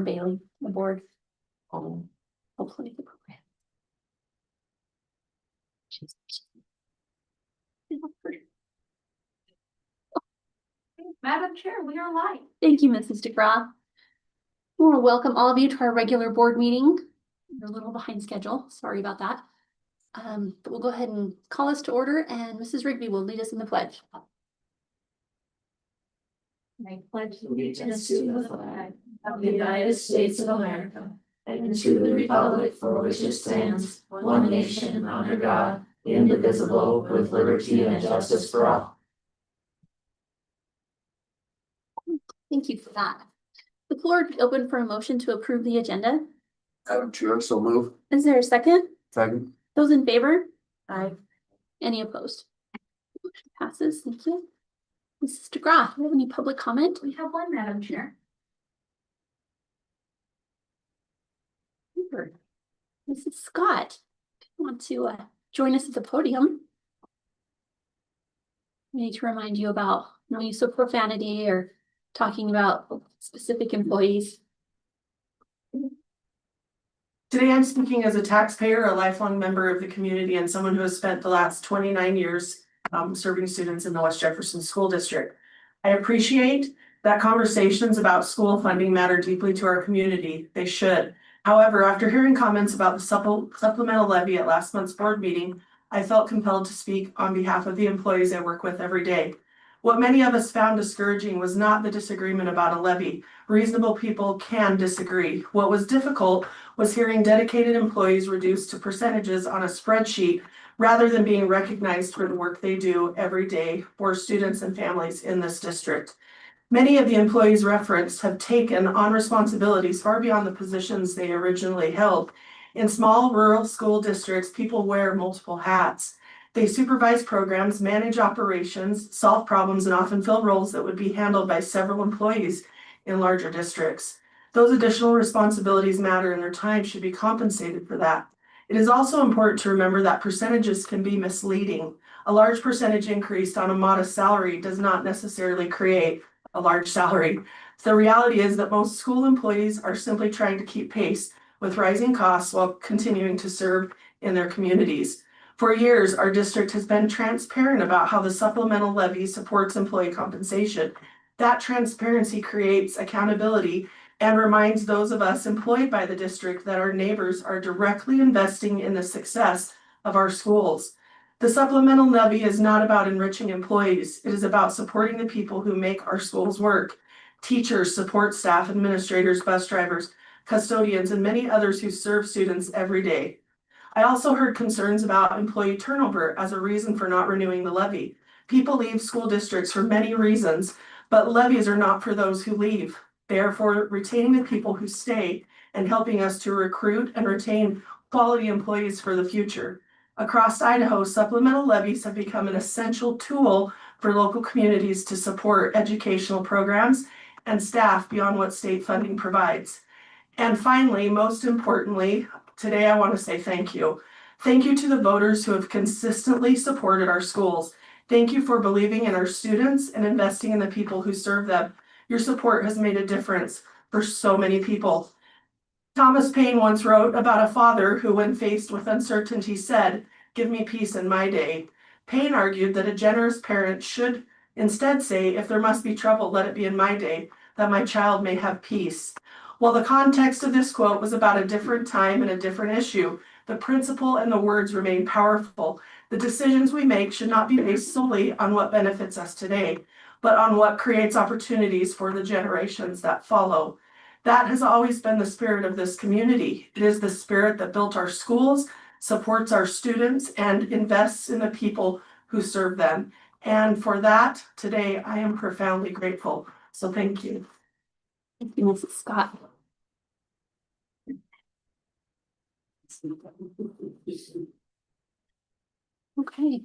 Lauren Bailey, the board. Oh, Hopefully the program. Madam Chair, we are live. Thank you, Mrs. DeGraw. We want to welcome all of you to our regular board meeting. We're a little behind schedule. Sorry about that. But we'll go ahead and call us to order, and Mrs. Rigby will lead us in the pledge. I pledge allegiance to the flag of the United States of America and to the republic for which it stands, one nation under God, indivisible, with liberty and justice for all. Thank you for that. The floor would be open for a motion to approve the agenda. Madam Chair, so move. Is there a second? Second. Those in favor? Aye. Any opposed? Motion passes. Thank you. Mrs. DeGraw, do you have any public comment? We have one, Madam Chair. Super. Mrs. Scott, if you want to join us at the podium. We need to remind you about no use of profanity or talking about specific employees. Today, I'm speaking as a taxpayer, a lifelong member of the community, and someone who has spent the last 29 years serving students in the West Jefferson School District. I appreciate that conversations about school funding matter deeply to our community. They should. However, after hearing comments about the supplemental levy at last month's board meeting, I felt compelled to speak on behalf of the employees I work with every day. What many of us found discouraging was not the disagreement about a levy. Reasonable people can disagree. What was difficult was hearing dedicated employees reduced to percentages on a spreadsheet rather than being recognized for the work they do every day for students and families in this district. Many of the employees referenced have taken on responsibilities far beyond the positions they originally held. In small rural school districts, people wear multiple hats. They supervise programs, manage operations, solve problems, and often fill roles that would be handled by several employees in larger districts. Those additional responsibilities matter, and their time should be compensated for that. It is also important to remember that percentages can be misleading. A large percentage increase on a modest salary does not necessarily create a large salary. The reality is that most school employees are simply trying to keep pace with rising costs while continuing to serve in their communities. For years, our district has been transparent about how the supplemental levy supports employee compensation. That transparency creates accountability and reminds those of us employed by the district that our neighbors are directly investing in the success of our schools. The supplemental levy is not about enriching employees. It is about supporting the people who make our schools work. Teachers, support staff, administrators, bus drivers, custodians, and many others who serve students every day. I also heard concerns about employee turnover as a reason for not renewing the levy. People leave school districts for many reasons, but levies are not for those who leave. They are for retaining the people who stay and helping us to recruit and retain quality employees for the future. Across Idaho, supplemental levies have become an essential tool for local communities to support educational programs and staff beyond what state funding provides. And finally, most importantly, today I want to say thank you. Thank you to the voters who have consistently supported our schools. Thank you for believing in our students and investing in the people who serve them. Your support has made a difference for so many people. Thomas Paine once wrote about a father who, when faced with uncertainty, said, "Give me peace in my day." Paine argued that a generous parent should instead say, "If there must be trouble, let it be in my day, that my child may have peace." While the context of this quote was about a different time and a different issue, the principle and the words remain powerful. The decisions we make should not be based solely on what benefits us today, but on what creates opportunities for the generations that follow. That has always been the spirit of this community. It is the spirit that built our schools, supports our students, and invests in the people who serve them. And for that, today, I am profoundly grateful. So thank you. Thank you, Mrs. Scott. Okay.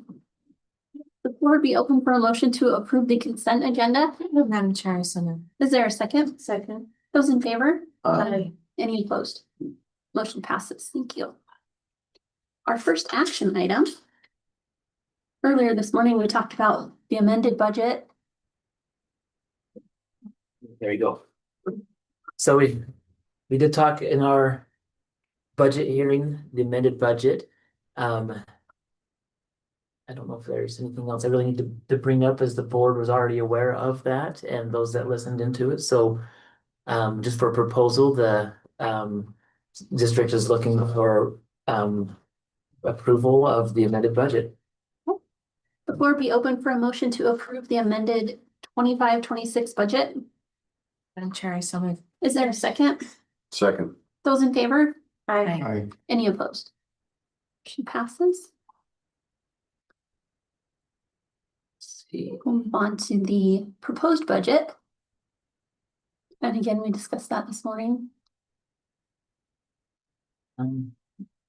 The floor would be open for a motion to approve the consent agenda. Madam Chair, Is there a second? Second. Those in favor? Aye. Any opposed? Motion passes. Thank you. Our first action item. Earlier this morning, we talked about the amended budget. There you go. So we did talk in our budget hearing, the amended budget. I don't know if there's anything else I really need to bring up, as the board was already aware of that and those that listened into it. So just for proposal, the district is looking for approval of the amended budget. The floor be open for a motion to approve the amended 25-26 budget. Madam Chair, I so move. Is there a second? Second. Those in favor? Aye. Any opposed? Motion passes. Let's see. We'll move on to the proposed budget. And again, we discussed that this morning.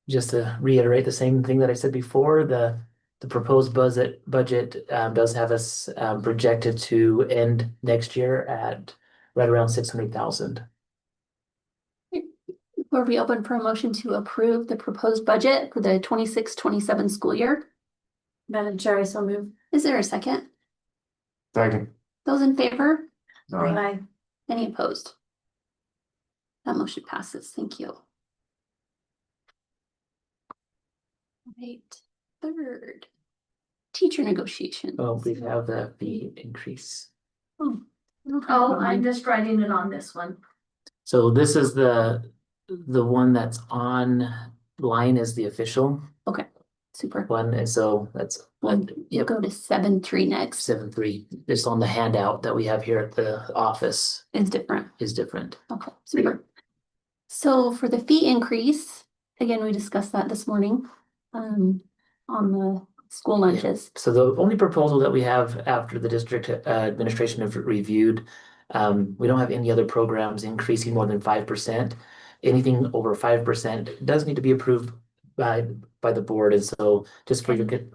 Just to reiterate the same thing that I said before, the proposed budget does have us projected to end next year at right around 600,000. Floor be open for a motion to approve the proposed budget for the 26-27 school year. Madam Chair, I so move. Is there a second? Second. Those in favor? Aye. Any opposed? That motion passes. Thank you. Right, third. Teacher negotiation. Oh, we have the fee increase. Oh, I'm just writing it on this one. So this is the one that's online as the official super. one, and so that's We'll yep, go to 7-3 next. 7.3. Just on the handout that we have here at the office Is different. is different. Okay, super. So for the fee increase, again, we discussed that this morning, on the school lunches. So the only proposal that we have after the district administration have reviewed, we don't have any other programs increasing more than 5%. Anything over 5% does need to be approved by the board, and so just for your good,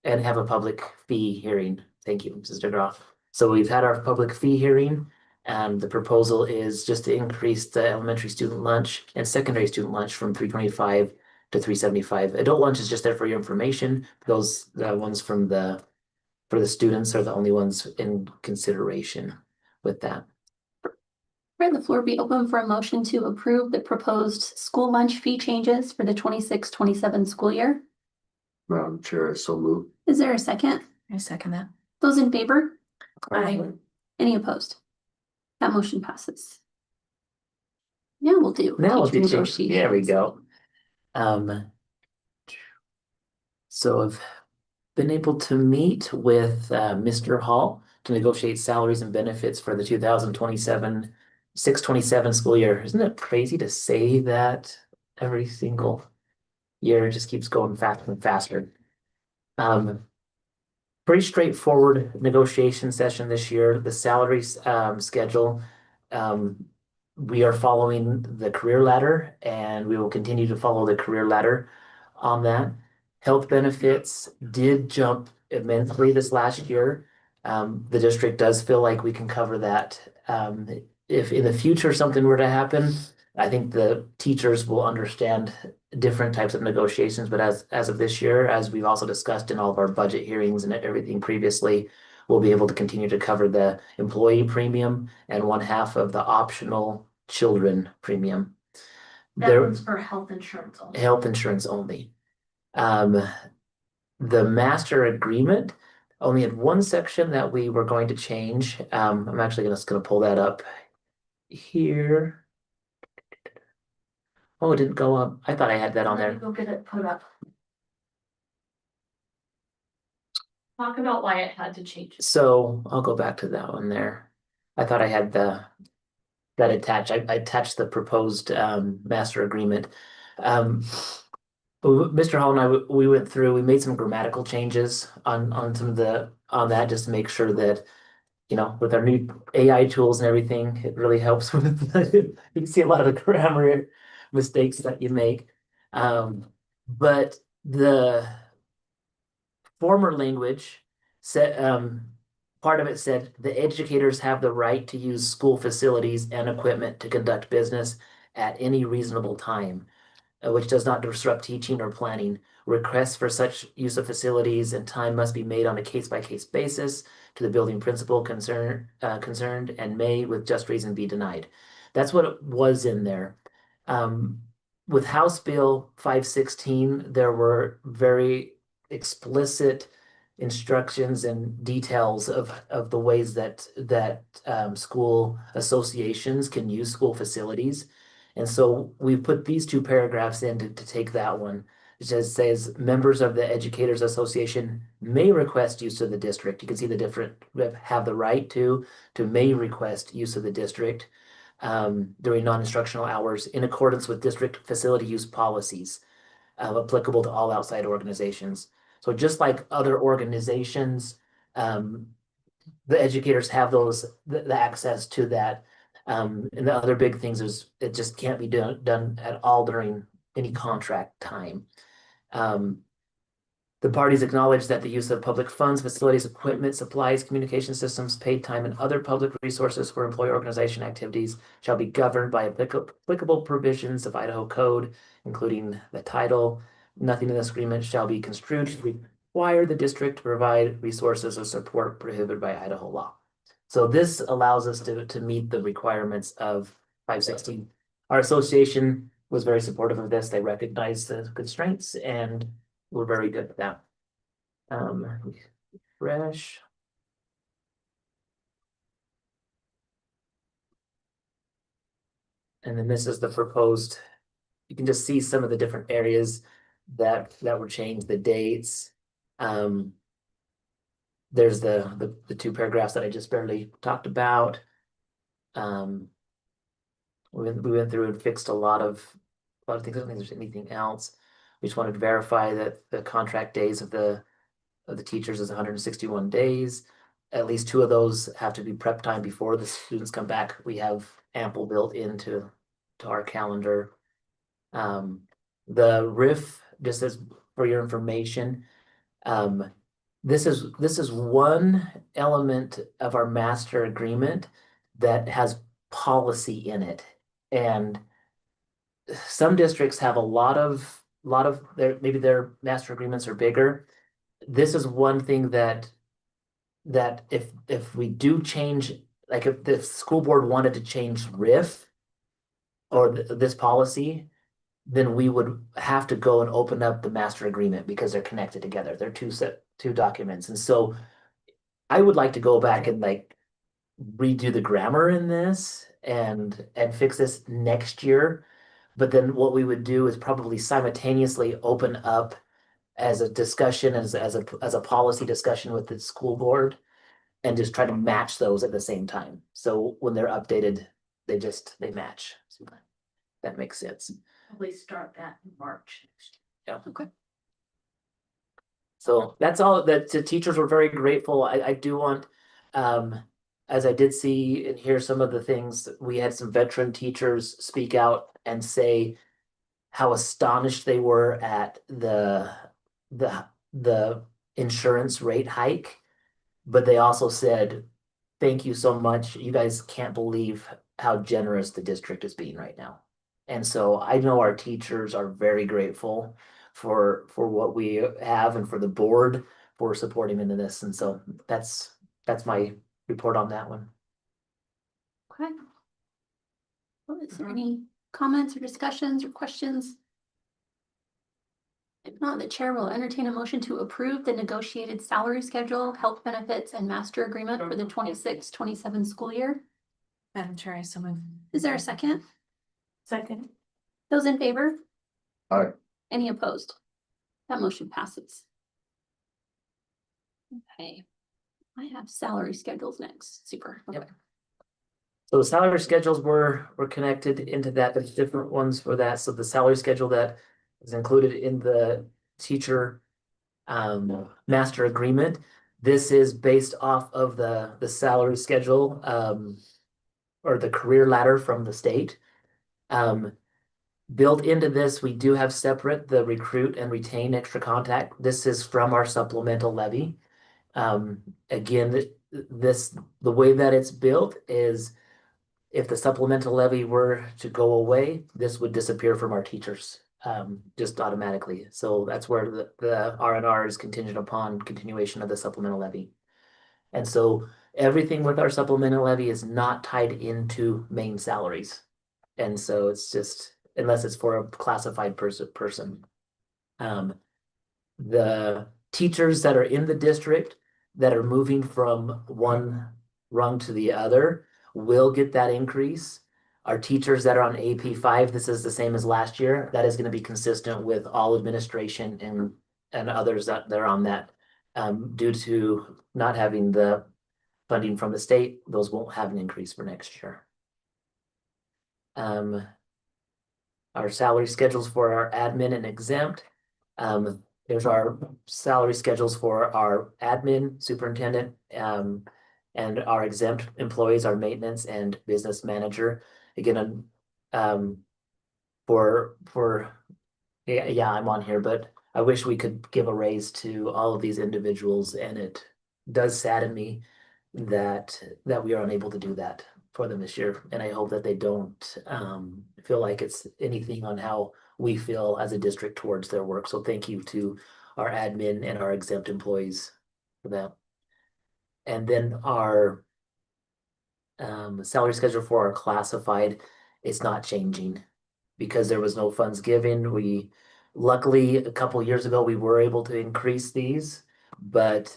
and have a public fee hearing. Thank you, Mrs. DeGraw. So we've had our public fee hearing, and the proposal is just to increase the elementary student lunch and secondary student lunch from $3.25 to $3.75. Adult lunch is just there for your information. Those ones for the students are the only ones in consideration with that. Right, the floor be open for a motion to approve the proposed school lunch fee changes for the 26-27 school year. Madam Chair, I so move. Is there a second? I second that. Those in favor? Aye. Any opposed? That motion passes. Now we'll do. Now we'll teacher do negotiations. there we go. So I've been able to meet with Mr. Hall to negotiate salaries and benefits for the 627 school year. Isn't it crazy to say that every single year? It just keeps going faster and faster. Pretty straightforward negotiation session this year. The salaries schedule, we are following the career ladder, and we will continue to follow the career ladder on that. Health benefits did jump immensely this last year. The district does feel like we can cover that. If in the future something were to happen, I think the teachers will understand different types of negotiations, but as of this year, as we've also discussed in all of our budget hearings and everything previously, we'll be able to continue to cover the employee premium and 1/2 of the optional children premium. That one's for health insurance only. Health insurance only. The master agreement only had one section that we were going to change. I'm actually just gonna pull that up here. Oh, it didn't go up. I thought I had that on Let me there. go get it put up. Talk about why it had to change. So I'll go back to that one there. I thought I had that attached. I attached the proposed master agreement. Mr. Hall and I, we went through, we made some grammatical changes on some of on that, just to make sure that, you know, with our new AI tools and everything, it really helps with, you can see a lot of the grammar mistakes that you make. But the former language said, part of it said, the educators have the right to use school facilities and equipment to conduct business at any reasonable time, which does not disrupt teaching or planning. Requests for such use of facilities and time must be made on a case-by-case basis to the building principal concerned and may, with just reason, be denied. That's what it was in there. With House Bill 516, there were very explicit instructions and details of the ways that school associations can use school facilities. And so we put these two paragraphs in to take that one. It just says members of the Educators Association may request use of the district. You can see the different, have the right to may request use of the district during non-instructional hours in accordance with district facility use policies applicable to all outside organizations. So just like other organizations, the educators have the access to that. And the other big things is it just can't be done at all during any contract time. The parties acknowledge that the use of public funds, facilities, equipment, supplies, communication systems, paid time, and other public resources for employee organization activities shall be governed by applicable provisions of Idaho code, including the title. Nothing in this agreement shall be construed to require the district to provide resources or support prohibited by Idaho law. So this allows us to meet the requirements of 516. Our association was very supportive of this. They recognized the constraints and we're very good at that. Refresh. And then this is the proposed, you can just see some of the different areas that were changed, the dates. There's the two paragraphs that I just barely talked about. We went through and fixed a lot of things. I don't think there's anything else. We just wanted to verify that the contract days of the teachers is 161 days. At least 2 of those have to be prep time before the students come back. We have ample built into our calendar. The RIF, just as for your information, this is one element of our master agreement that has policy in it. And some districts have a lot of maybe their master agreements are bigger. This is one thing that if we do change, like if the school board wanted to change RIF or this policy, then we would have to go and open up the master agreement because they're connected together. They're two documents. And so I would like to go back and like redo the grammar in this and fix this next year. But then what we would do is probably simultaneously open up as a discussion, as a policy discussion with the school board and just try to match those at the same time. So when they're updated, they match. So that makes sense. Probably start that in March. Yeah. Okay. So that's all that the teachers were very grateful. I do want, as I did see and hear some of the things, we had some veteran teachers speak out and say how astonished they were at the insurance rate hike. But they also said, thank you so much. You guys can't believe how generous the district is being right now. And so I know our teachers are very grateful for what we have and for the board for supporting into this. And so that's my report on that one. Okay. Well, is there any comments or discussions or questions? If not, the chair will entertain a motion to approve the negotiated salary schedule, health benefits, and master agreement for the 26-27 school year. Madam Chair, I so move. Is there a second? Second. Those in favor? Aye. Any opposed? That motion passes. Okay. I have salary schedules next. Super. Okay. Yep. So the salary schedules were connected into that. There's different ones for that. So the salary schedule that is included in the teacher master agreement. This is based off of the salary schedule or the career ladder from the state. Built into this, we do have separate the recruit and retain extra contact. This is from our supplemental levy. Again, the way that it's built is if the supplemental levy were to go away, this would disappear from our teachers just automatically. So that's where the R&R is contingent upon continuation of the supplemental levy. And so everything with our supplemental levy is not tied into main salaries. And so it's just unless it's for a classified person. The teachers that are in the district that are moving from one rung to the other will get that increase. Our teachers that are on AP5, this is the same as last year. That is going to be consistent with all administration and others that they're on that. Due to not having the funding from the state, those won't have an increase for next year. Our salary schedules for our admin and exempt. There's our salary schedules for our admin superintendent, and our exempt employees, our maintenance and business manager. Again, yeah, I'm on here, but I wish we could give a raise to all of these individuals, and it does sadden me that we are unable to do that for them this year. And I hope that they don't feel like it's anything on how we feel as a district towards their work. So thank you to our admin and our exempt employees for that. And then our salary schedule for our classified, it's not changing because there was no funds given. We luckily a couple years ago we were able to increase these, but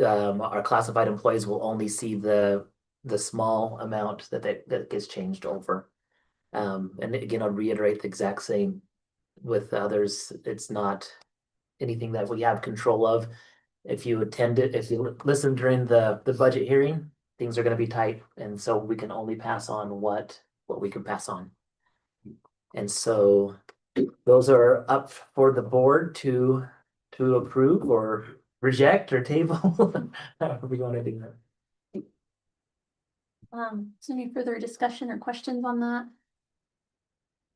our classified employees will only see the small amount that gets changed over. And again, I'll reiterate the exact same with others. It's not anything that we have control of. If you listen during the budget hearing, things are going to be tight, and so we can only pass on what we can pass on. And so those are up for the board to approve or reject or table. However we want to do that. Is there any further discussion or questions on that?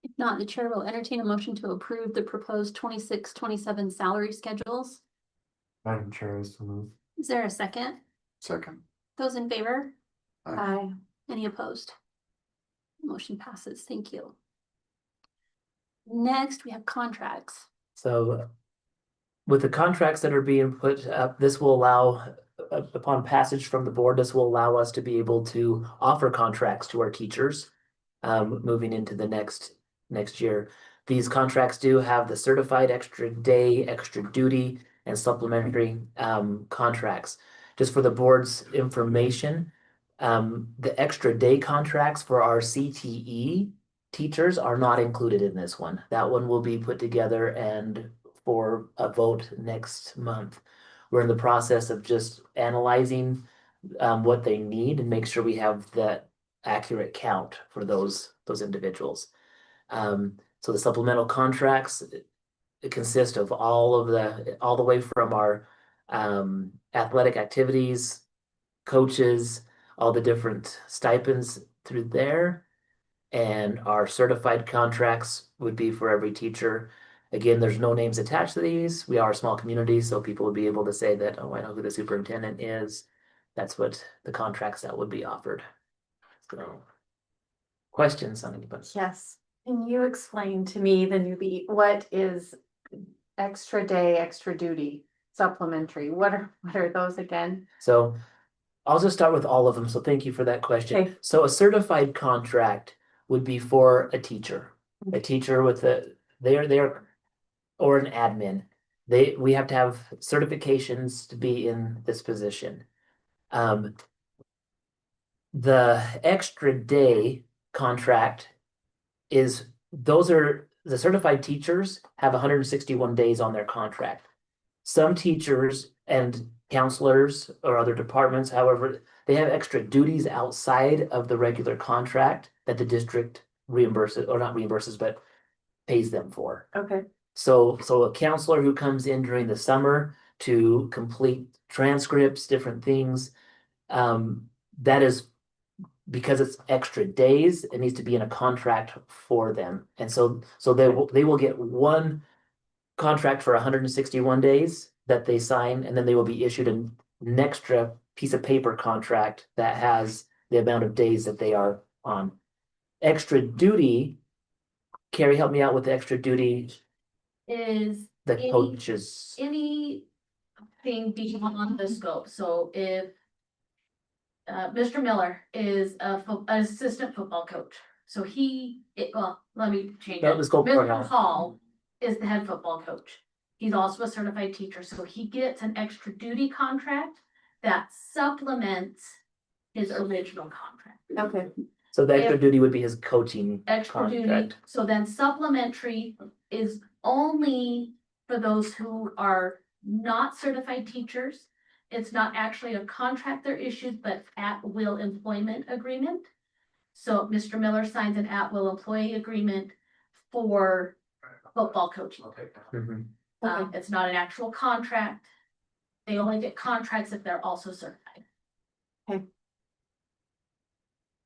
If not, the chair will entertain a motion to approve the proposed 26-27 salary schedules. Madam Chair, so moved. Is there a second? Second. Those in favor? Aye. Any opposed? Motion passes. Thank you. Next, we have contracts. So with the contracts that are being put up, this will allow, upon passage from the board, this will allow us to be able to offer contracts to our teachers moving into the next year. These contracts do have the certified extra day, extra duty, and supplementary contracts. Just for the board's information, the extra day contracts for our CTE teachers are not included in this one. That one will be put together and for a vote next month. We're in the process of just analyzing what they need and make sure we have that accurate count for those individuals. So the supplemental contracts, it consists of all the way from our athletic activities, coaches, all the different stipends through there. And our certified contracts would be for every teacher. Again, there's no names attached to these. We are a small community, so people would be able to say that, oh, I know who the superintendent is. That's what the contracts that would be offered. So, questions on anybody? Yes. Can you explain to me, the newbie, what is extra day, extra duty, supplementary? What are those again? So I'll just start with all of them. So thank you for that question. Okay. So a certified contract would be for a teacher with they're or an admin. We have to have certifications to be in this position. The extra day contract is the certified teachers have 161 days on their contract. Some teachers and counselors or other departments, however, they have extra duties outside of the regular contract that the district reimburses, or not reimburses, but pays them for. Okay. So a counselor who comes in during the summer to complete transcripts, different things, that is because it's extra days, it needs to be in a contract for them. And so they will get one contract for 161 days that they sign, and then they will be issued an extra piece of paper contract that has the amount of days that they are on. Extra duty, Carrie, help me out with the extra duty, Is the Any- coaches. anything beyond the scope, so if Mr. Miller is an assistant football coach, So let me change No, it. let's go Mr. courthouse. Hall is the head football coach. He's also a certified teacher, so he gets an extra duty contract that supplements his original contract. Okay. So the extra If- duty would be his coaching Extra duty, contract. so then supplementary is only for those who are not certified teachers. It's not actually a contract they're issued, but at-will employment agreement. So Mr. Miller signs an at-will employee agreement for football coaching. Mhm. It's not an actual contract. They only get contracts if they're also certified. Good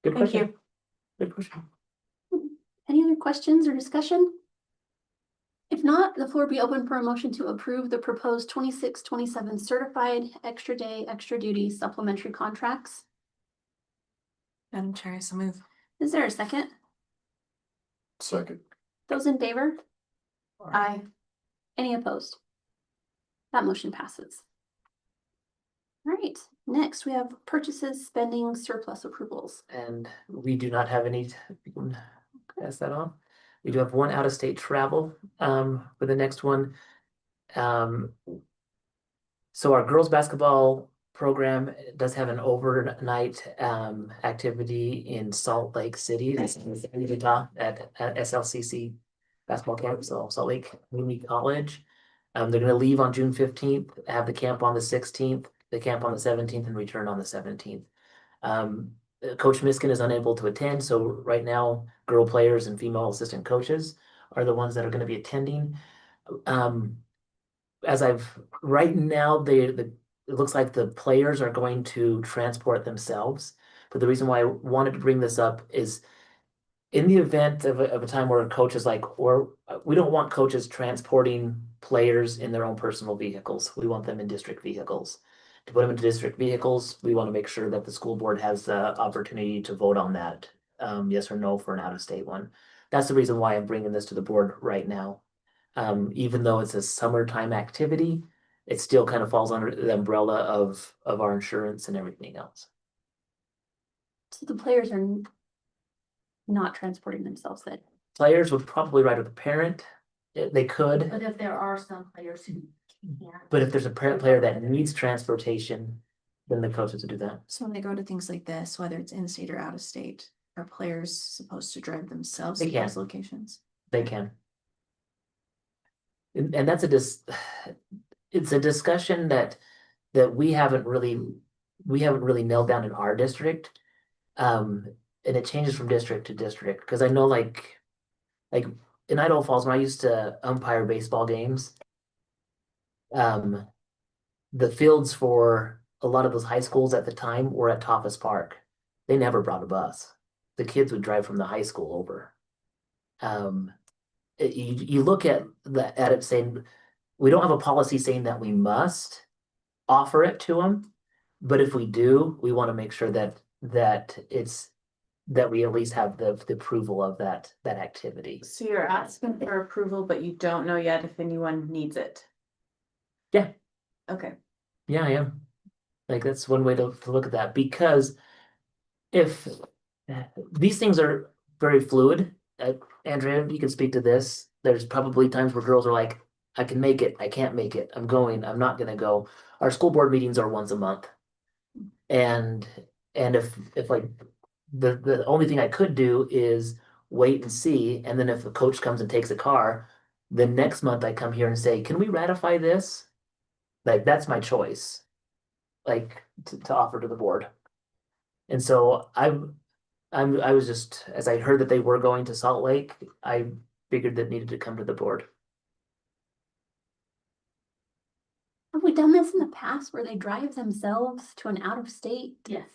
Thank question. you. Good question. Any other questions or discussion? If not, the floor be open for a motion to approve the proposed 26-27 certified extra day, extra duty supplementary contracts. Madam Chair, so move. Is there a second? Second. Those in favor? Aye. Any opposed? That motion passes. All right, next we have purchases, spending, surplus approvals. And we do not have any, we can pass that on. We do have one out-of-state travel, for the next one. So our girls' basketball program does have an overnight, activity in Salt Lake City, that's in Utah at SLCC basketball camp, so Salt Lake Community College. They're gonna leave on June 15th, have the camp on the 16th, the camp on the 17th, and return on the 17th. Coach Miskin is unable to attend, so right now, girl players and female assistant coaches are the ones that are gonna be attending. Right now, it looks like the players are going to transport themselves. But the reason why I wanted to bring this up is in the event of a time where a coach is like, we don't want coaches transporting players in their own personal vehicles. We want them in district vehicles. To put them into district vehicles, we want to make sure that the school board has the opportunity to vote on that, yes or no for an out-of-state one. That's the reason why I'm bringing this to the board right now. Even though it's a summertime activity, it still kind of falls under the umbrella of our insurance and everything else. So the players are not transporting themselves then. Players would probably ride with a parent. They could, But if there are some players who can't. but if there's a parent player that needs transportation, then the coaches would do that. So when they go to things like this, whether it's in state or out of state, are players supposed to drive themselves They to can. those locations? They can. And that's it's a discussion that we haven't really nailed down in our district. And it changes from district to district, because I know like in Idaho Falls, when I used to umpire baseball games, the fields for a lot of those high schools at the time were at Tophus Park. They never brought a bus. The kids would drive from the high school over. You look at it saying, we don't have a policy saying that we must offer it to them, but if we do, we want to make sure that we at least have the approval of that activity. So you're asking for approval, but you don't know yet if anyone needs it? Yeah. Okay. Yeah, I am. Like, that's one way to look at that, because if these things are very fluid, Andrea, you can speak to this. There's probably times where girls are like, I can make it, I can't make it, I'm going, I'm not gonna go. Our school board meetings are once a month. And if like the only thing I could do is wait and see, and then if the coach comes and takes a car, then next month I come here and say, can we ratify this? Like, that's my choice, like to offer to the board. And so I was just, as I heard that they were going to Salt Lake, I figured that needed to come to the board. Have we done this in the past where they drive themselves to an out of state? Yes.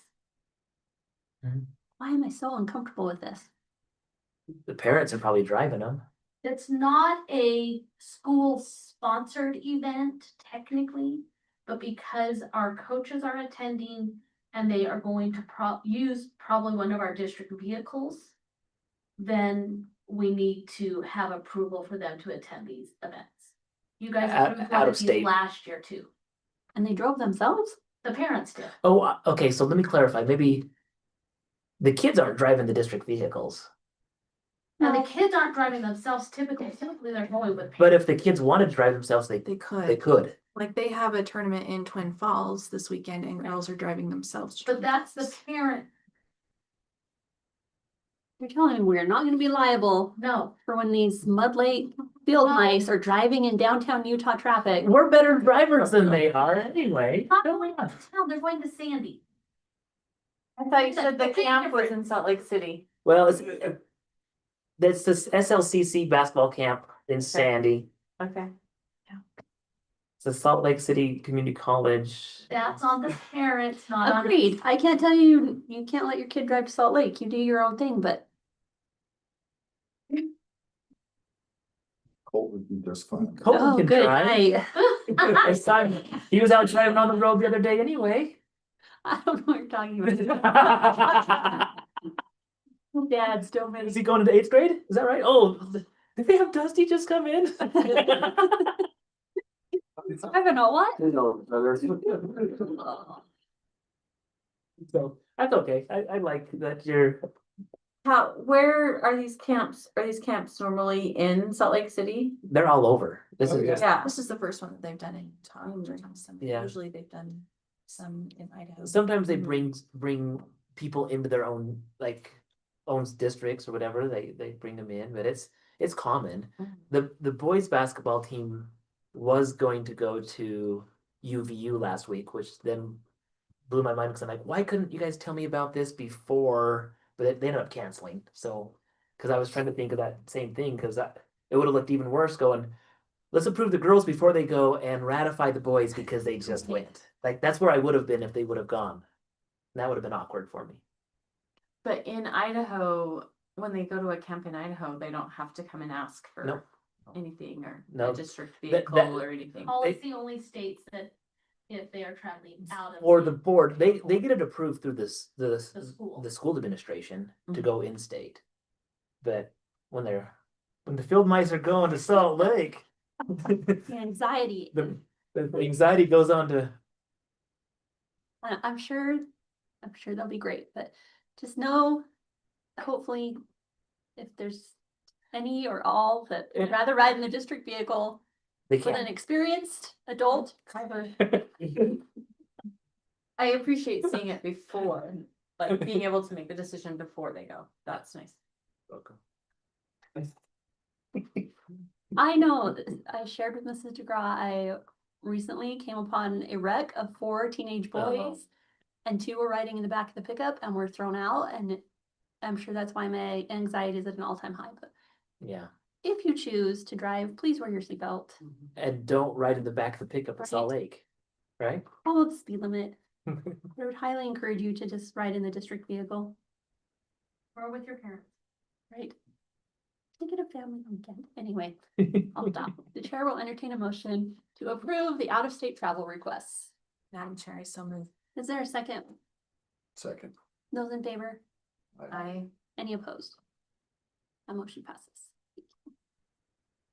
Why am I so uncomfortable with this? The parents are probably driving them. It's not a school sponsored event technically, but because our coaches are attending and they are going to use probably one of our district vehicles, then we need to have approval for them to attend these events. You guys approved one Out of of these state. last year too. And they drove themselves? The parents did. Oh, okay, so let me clarify, maybe the kids aren't driving the district vehicles. Now, the kids aren't driving themselves typically they're going with. But if the kids wanted to drive themselves, They they could, could. like, they have a tournament in Twin Falls this weekend and girls are driving themselves. to But Twin that's the Falls. parent, You're telling me we're not gonna be liable no, for when these mud lake field No. mice are driving in downtown Utah traffic. We're better drivers than they are anyway. not Come going on. to town, they're going to Sandy. I thought you said the It's a big camp was difference. in Salt Lake City. Well, that's the SLCC basketball camp in Sandy. Okay. It's the Salt Lake City Community College. That's on the parents, not on. Agreed. I can't tell you, you can't let your kid drive to Salt Lake. You do your own thing, but Colt would be just fine. Colton oh, can good drive. night. It's time. He was out driving on the road the other day anyway. I don't know what you're talking about. Dad still Is makes. he going into 8th grade? Is that right? Oh, did they have Dusty just come in? I don't know what. So that's okay. I like that you're. Where are these camps? Are these camps normally in Salt Lake City? They're all over. This Oh, is yeah. just Yeah. This is the first one that they've done in Utah. Yeah. Usually they've done some in Idaho. sometimes they Mhm. bring people into their own owns districts or whatever. They bring them in, but it's common. Mhm. The boys basketball team was going to go to UVU last week, which then blew my mind because I'm like, why couldn't you guys tell me about this before? But they ended up canceling. So, because I was trying to think of that same thing, because it would have looked even worse going, let's approve the girls before they go and ratify the boys because they just went. Like, that's where I would have been if they would have gone. And that would have been awkward for me. But in Idaho, when they go to a camp in Idaho, they don't have to come and ask for Nope. anything or No. a district That- vehicle or anything. Policy only states that if they are traveling out of. Or the board, they get it approved through the school. the school administration to Mhm. go in state. But when the field mice are going to Salt Lake, The anxiety. the anxiety goes on to. I'm sure they'll be great, but just know, hopefully, if there's any or all that would Yeah. rather ride in the district vehicle They with an can't. experienced adult driver. I appreciate seeing it before, like being able to make the decision before they go. That's nice. Welcome. I know, I shared with Mrs. DeGraw, I recently came upon a wreck of 4 teenage Oh. boys. And 2 were riding in the back of the pickup and were thrown out, and I'm sure that's why my anxiety is at an all-time high, but Yeah, if you choose to drive, please wear your seatbelt. and don't ride in the back of the pickup at Salt Lake, right? Follow the speed limit. I would highly encourage you to just ride in the district vehicle, Or with your parents. right? Take it a family weekend. Anyway, I'll stop. The chair will entertain a motion to approve the out-of-state travel requests. Madam Chair, I so move. Is there a second? Second. Those in favor? I Any opposed? A motion passes.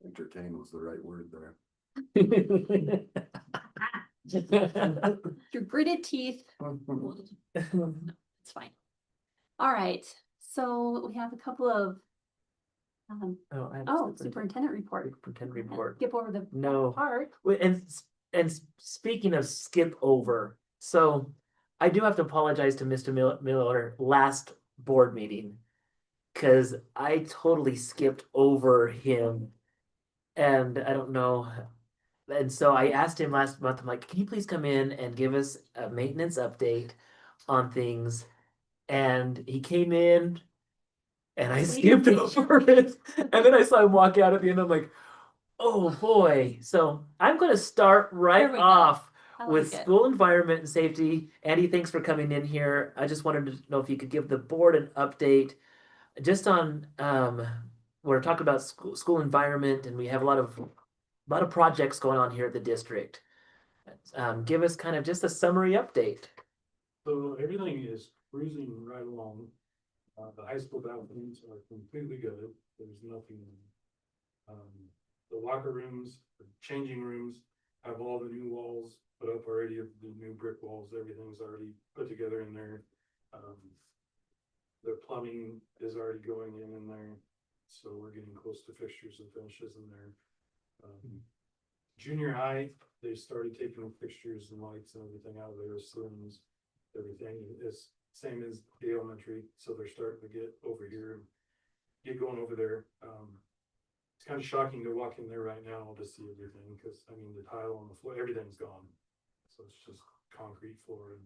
Entertain was the right word there. Your gritted teeth. It's fine. All right, so we have a couple of superintendent report. Superintendent report. Skip over the No. part. Wait, and speaking of skip over, so I do have to apologize to Mr. Miller last board meeting. Cause I totally skipped over him. And I don't know. And so I asked him last month, I'm like, can you please come in and give us a maintenance update on things? And he came in and I skipped over it. And then I saw him walk out at the end. I'm like, oh boy. So I'm gonna start There right we go. off I with like it. school environment and safety. Andy, thanks for coming in here. I just wanted to know if you could give the board an update just on we're talking about school environment, and we have a lot of projects going on here at the district. Give us kind of just a summary update. So everything is cruising right along. The high school bathrooms are completely good. There's nothing. The locker rooms, the changing rooms have all the new walls put up already, the new brick walls, everything's already put together in there. The plumbing is already going in there. so we're getting close to fixtures and finishes in there. Junior high, they started taking the fixtures and lights and everything out of there, ceilings, everything is same as the elementary, so they're starting to get over here and get going over there. It's kind of shocking to walk in there right now to see everything, because I mean, the tile on the floor, everything's gone. So it's just concrete floor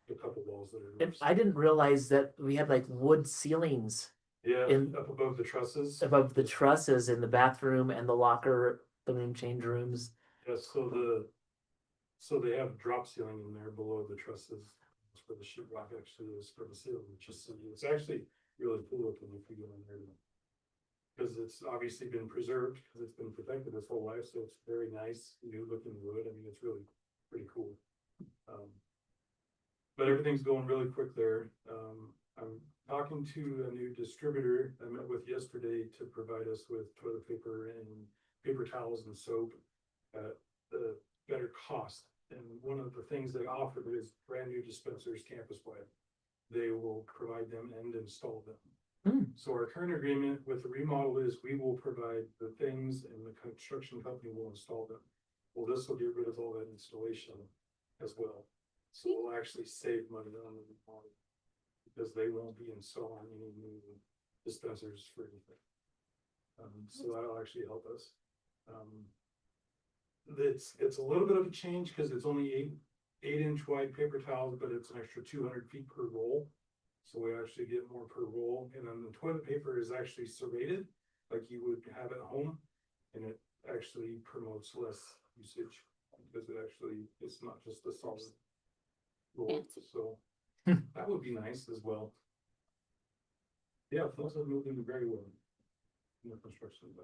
and a couple walls that are. I didn't realize that we had like wood ceilings Yeah, in- up above the trusses. above the trusses in the bathroom and the locker, the room change rooms. Yeah, so they have drop ceiling in there below the trusses. That's where the sheetrock actually is for the ceiling, it's actually really cool looking if you go in there. Because it's obviously been preserved, because it's been protected its whole life, so it's very nice, new looking wood. I mean, it's really pretty cool. But everything's going really quick there. I'm talking to a new distributor I met with yesterday to provide us with toilet paper and paper towels and soap at a better cost. And one of the things they offer is brand new dispensers campus-wide. They will provide them and install them. So our current agreement with the remodel is we will provide the things and the construction company will install them. Well, this will get rid of all that installation as well. So we'll actually save money on the remodel because they won't be installing any new dispensers for anything. So that'll actually help us. It's a little bit of a change because it's only 8-inch wide paper towels, but it's an extra 200 feet per roll. So we actually get more per roll, and then the toilet paper is actually serrated, like you would have at home, and it actually promotes less usage because it's not just a solid roll. Fancy. So that would be nice as well. Yeah, those are moving very well in the construction.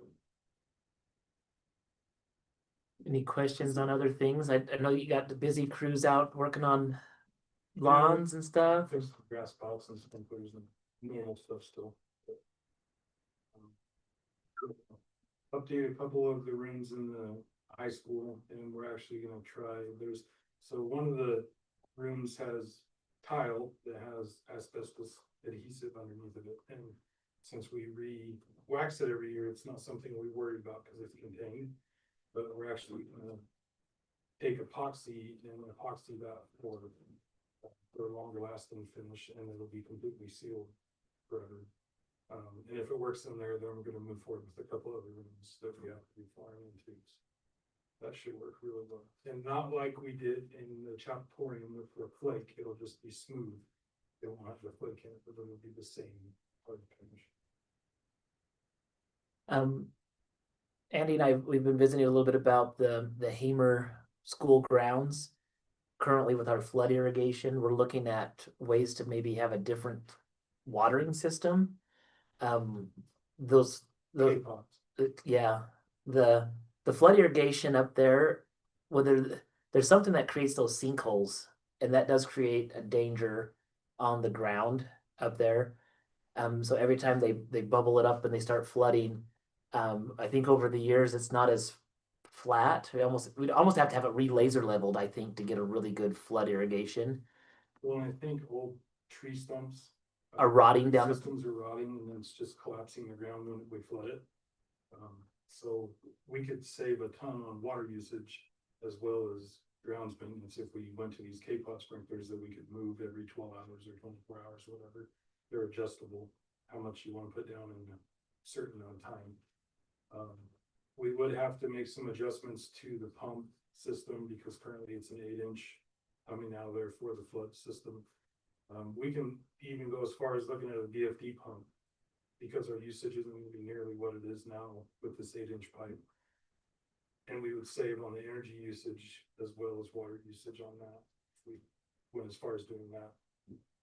Any questions on other things? I know you got the busy crews out working on lawns and stuff. Fix the grass pots and sprinklers and normal stuff still. But, update a couple of the rooms in the high school, and we're actually gonna try, so one of the rooms has tile that has asbestos adhesive underneath of it, and since we wax it every year, it's not something we worry about because it's contained, but we're actually gonna take epoxy and epoxy that for a longer lasting finish, and it'll be completely sealed forever. And if it works in there, then we're gonna move forward with a couple other rooms that we have to be firing into. That should work really well, and not like we did in the Chapatorium with the flake, it'll just be smooth. It won't have the flake in it, but it'll be the same hard finish. Andy and we've been visiting a little bit about the Hamer school grounds. Currently with our flood irrigation, we're looking at ways to maybe have a different watering system. Yeah, the flood irrigation up there, there's something that creates those sinkholes, and that does create a danger on the ground up there. So every time they bubble it up and they start flooding, I think over the years it's not as flat. We'd almost have to have it re-laser leveled, I think, to get a really good flood irrigation. Well, I think old tree stumps Are rotting down. Systems are rotting, and then it's just collapsing the ground when we flood it. So we could save a ton on water usage as well as grounds maintenance if we went to these K-pot sprinklers that we could move every 12 hours or 24 hours, whatever. They're adjustable, how much you want to put down in a certain amount of time. We would have to make some adjustments to the pump system because currently it's an 8-inch coming out of there for the flood system. We can even go as far as looking at a VFD pump because our usage isn't going to be nearly what it is now with this 8-inch pipe. And we would save on the energy usage as well as water usage on that if we went as far as doing that.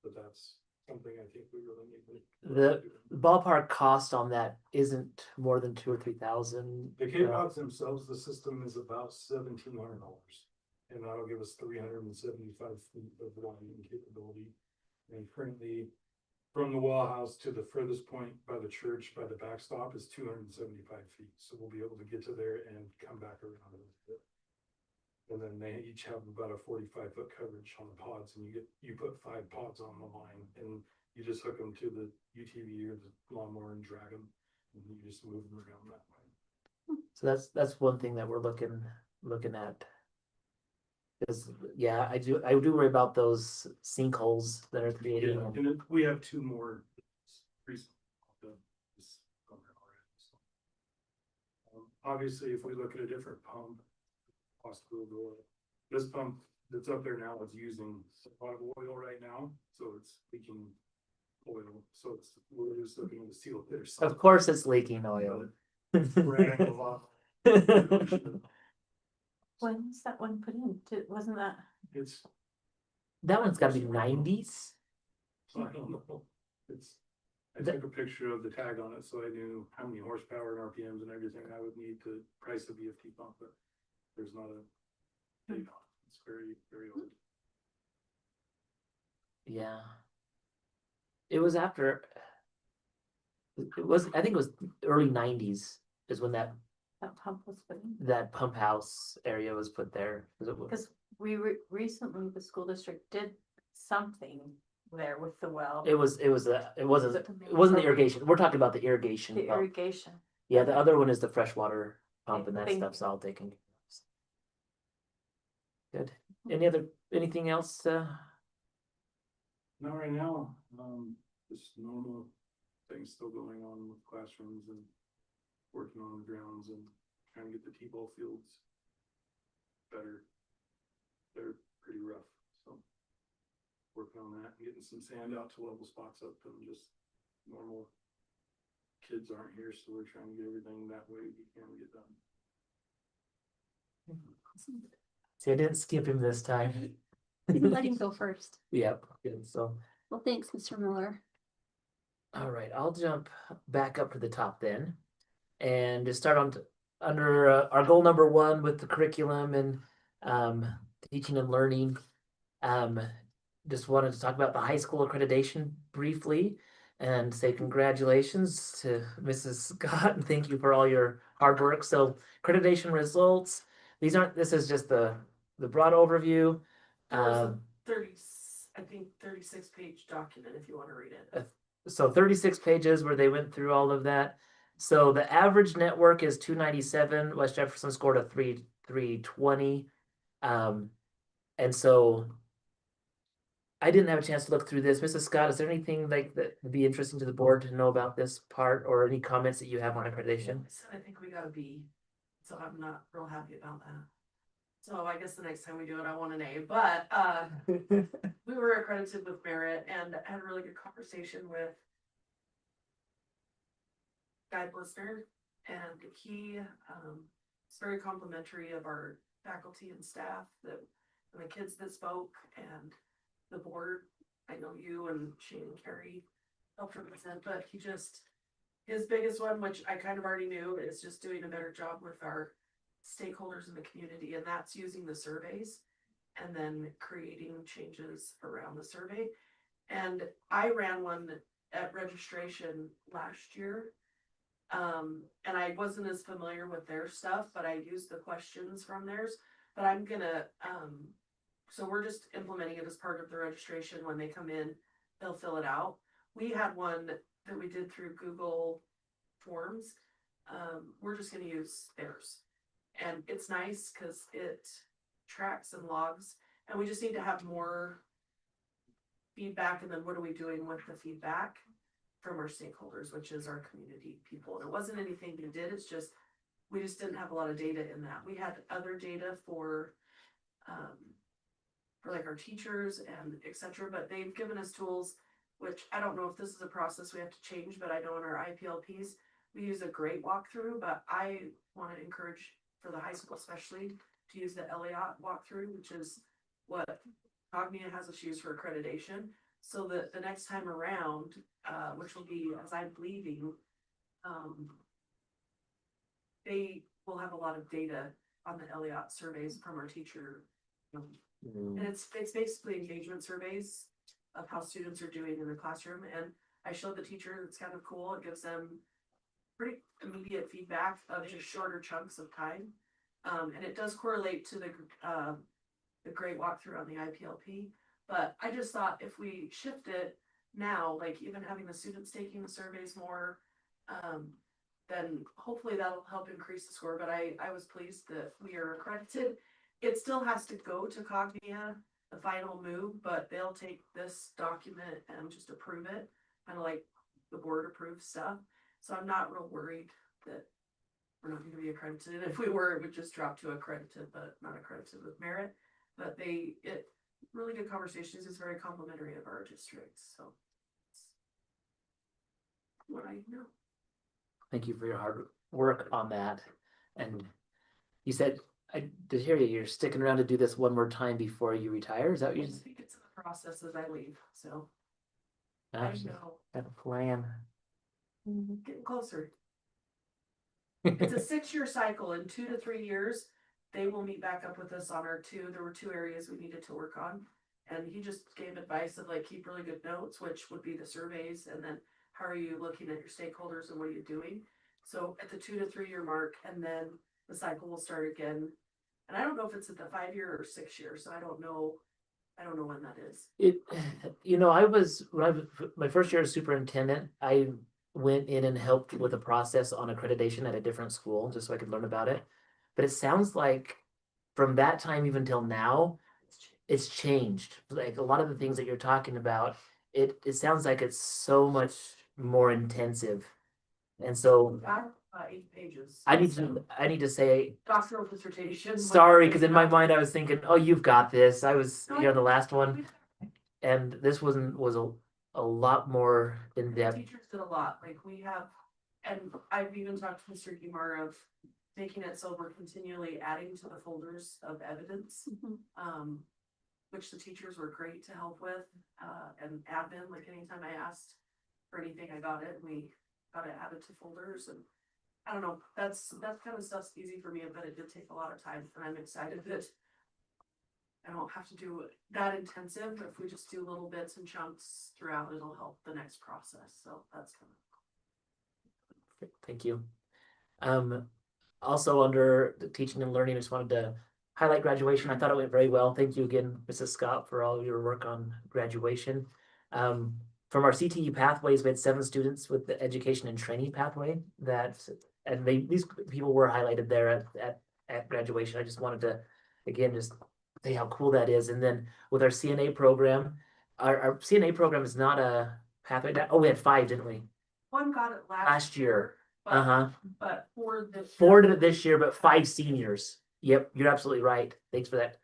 But that's something I think we really need to. The ballpark cost on that isn't more than $2,000 or $3,000. The K-pods themselves, the system is about $1,700, and that'll give us 375 feet of line capability. And currently, from the well house to the furthest point by the church, by the backstop, is 275 feet. So we'll be able to get to there and come back around a little bit. And then they each have about a 45-foot coverage on the pods, and you put 5 pods on the line, and you just hook them to the UTV or the lawnmower and drag them. And you just move them around that way. So that's one thing that we're looking at. Cause yeah, I do worry about those sinkholes that are created. Yeah, and then we have two more. Recent. This summer already, so. Obviously, if we look at a different pump, cost will go up. This pump that's up there now is using a lot of oil right now, so it's leaking oil, so we're just looking at the seal there. Of course it's leaking oil. When was that one put in? Wasn't that? It's, That one's gotta be nineties. I don't know, I took a picture of the tag on it, so I knew how many horsepower and RPMs and everything I would need to price a VFD pump, but there's not a date on it. It's very, very old. Yeah. It was after. I think it was early nineties is when that Pump was put in? that pump house area was put there. 'Cause it was- Because we recently, the school district did something there with the well. It wasn't the irrigation. We're talking about the irrigation The pump. irrigation. Yeah, the other one is the freshwater pump Okay, and that thank stuff's all taken. Good. Anything else? Not right now, just normal things still going on with classrooms and working on the grounds and trying to get the T-ball fields better. They're pretty rough, so working on that and getting some sand out to level spots up and just normal. Kids aren't here, so we're trying to get everything that way we can get done. See, I didn't skip him this time. Let him go first. Yep, good, so. Well, thanks, Mr. Miller. All right, I'll jump back up to the top then. And just start under our goal number 1 with the curriculum and teaching and learning. Just wanted to talk about the high school accreditation briefly and say congratulations to Mrs. Scott and thank you for all your hard work. So accreditation results, this is just the broad overview. There's a 36-page document if you want to read it. So 36 pages where they went through all of that. So the average network is 297. West Jefferson scored a 320. And so I didn't have a chance to look through this. Mrs. Scott, is there anything like that would be interesting to the board to know about this part or any comments that you have on accreditation? I think we got a B, so I'm not real happy about that. So I guess the next time we do it, I want an A, but we were accredited with merit and had a really good conversation with Guy Blister, and he is very complimentary of our faculty and staff, and the kids that spoke, and the board. I know you and Shane and Carrie helped represent, but his biggest one, which I kind of already knew, is just doing a better job with our stakeholders in the community, and that's using the surveys and then creating changes around the survey. And I ran one at registration last year. And I wasn't as familiar with their stuff, but I used the questions from theirs. But I'm gonna, so we're just implementing it as part of the registration. When they come in, they'll fill it out. We had one that we did through Google Forms. We're just gonna use theirs. And it's nice because it tracks and logs, and we just need to have more feedback. And then what are we doing with the feedback from our stakeholders, which is our community people? And it wasn't anything we did, it's just, we just didn't have a lot of data in that. We had other data for like our teachers and etc. But they've given us tools, which I don't know if this is a process we have to change, but I know in our IPLPs, we use a great walkthrough, but I want to encourage for the high school especially to use the Elliott walkthrough, which is what Cognia has us use for accreditation. So that the next time around, which will be as I'm leaving, they will have a lot of data on the Elliott surveys from our teacher. And it's basically engagement surveys of how students are doing in the classroom. And I showed the teacher, it's kind of cool. It gives them pretty immediate feedback of just shorter chunks of time. And it does correlate to the great walkthrough on the IPLP. But I just thought if we shift it now, like even having the students taking the surveys more, then hopefully that'll help increase the score, but I was pleased that we are accredited. It still has to go to Cognia, the final move, but they'll take this document and just approve it, kind of like the board approves stuff. So I'm not real worried that we're not gonna be accredited. If we were, it would just drop to accredited, but not accredited with merit. But really good conversations. It's very complimentary of our district, so. It's what I know. Thank you for your hard work on that. And you said, I did hear you, you're sticking around to do this one more time before you retire, is that what I you just think it's in the process as I leave, so I actually know, have a plan? getting closer. It's a 6-year cycle. In 2 to 3 years, they will meet back up with us on there were 2 areas we needed to work on. And he just gave advice of like, keep really good notes, which would be the surveys, and then how are you looking at your stakeholders and what are you doing? So at the 2 to 3 year mark, and then the cycle will start again. And I don't know if it's at the 5-year or 6-year, so I don't know when that is. My first year as superintendent, I went in and helped with a process on accreditation at a different school, just so I could learn about it. But it sounds like from that time even till now, it's changed. Like a lot of the things that you're talking about, it sounds like it's so much more intensive. And so 8 pages. I need to say, Doctoral dissertation. sorry, because in my mind I was thinking, oh, you've got this. I was here on the last one, and this was a lot more in depth. Teachers did a lot, like we have, and I've even talked to Mr. Gumar of making it so we're continually adding to the folders of evidence. Which the teachers were great to help with, and admin, like anytime I asked for anything, I got it, and we got it added to folders, and I don't know, that kind of stuff's easy for me, but it did take a lot of time, and I'm excited that I don't have to do it that intensive. If we just do little bits and chunks throughout, it'll help the next process, so that's kind of. Thank you. Also under the teaching and learning, I just wanted to highlight graduation. I thought it went very well. Thank you again, Mrs. Scott, for all of your work on graduation. From our CTE pathways, we had 7 students with the education and training pathway these people were highlighted there at graduation. I just wanted to, again, just say how cool that is. And then with our CNA program, our CNA program is not a pathway. We had 5, didn't we? One got it Last year. but- But for this. 4 this year, but 5 seniors. Yep, you're absolutely right. Thanks for that.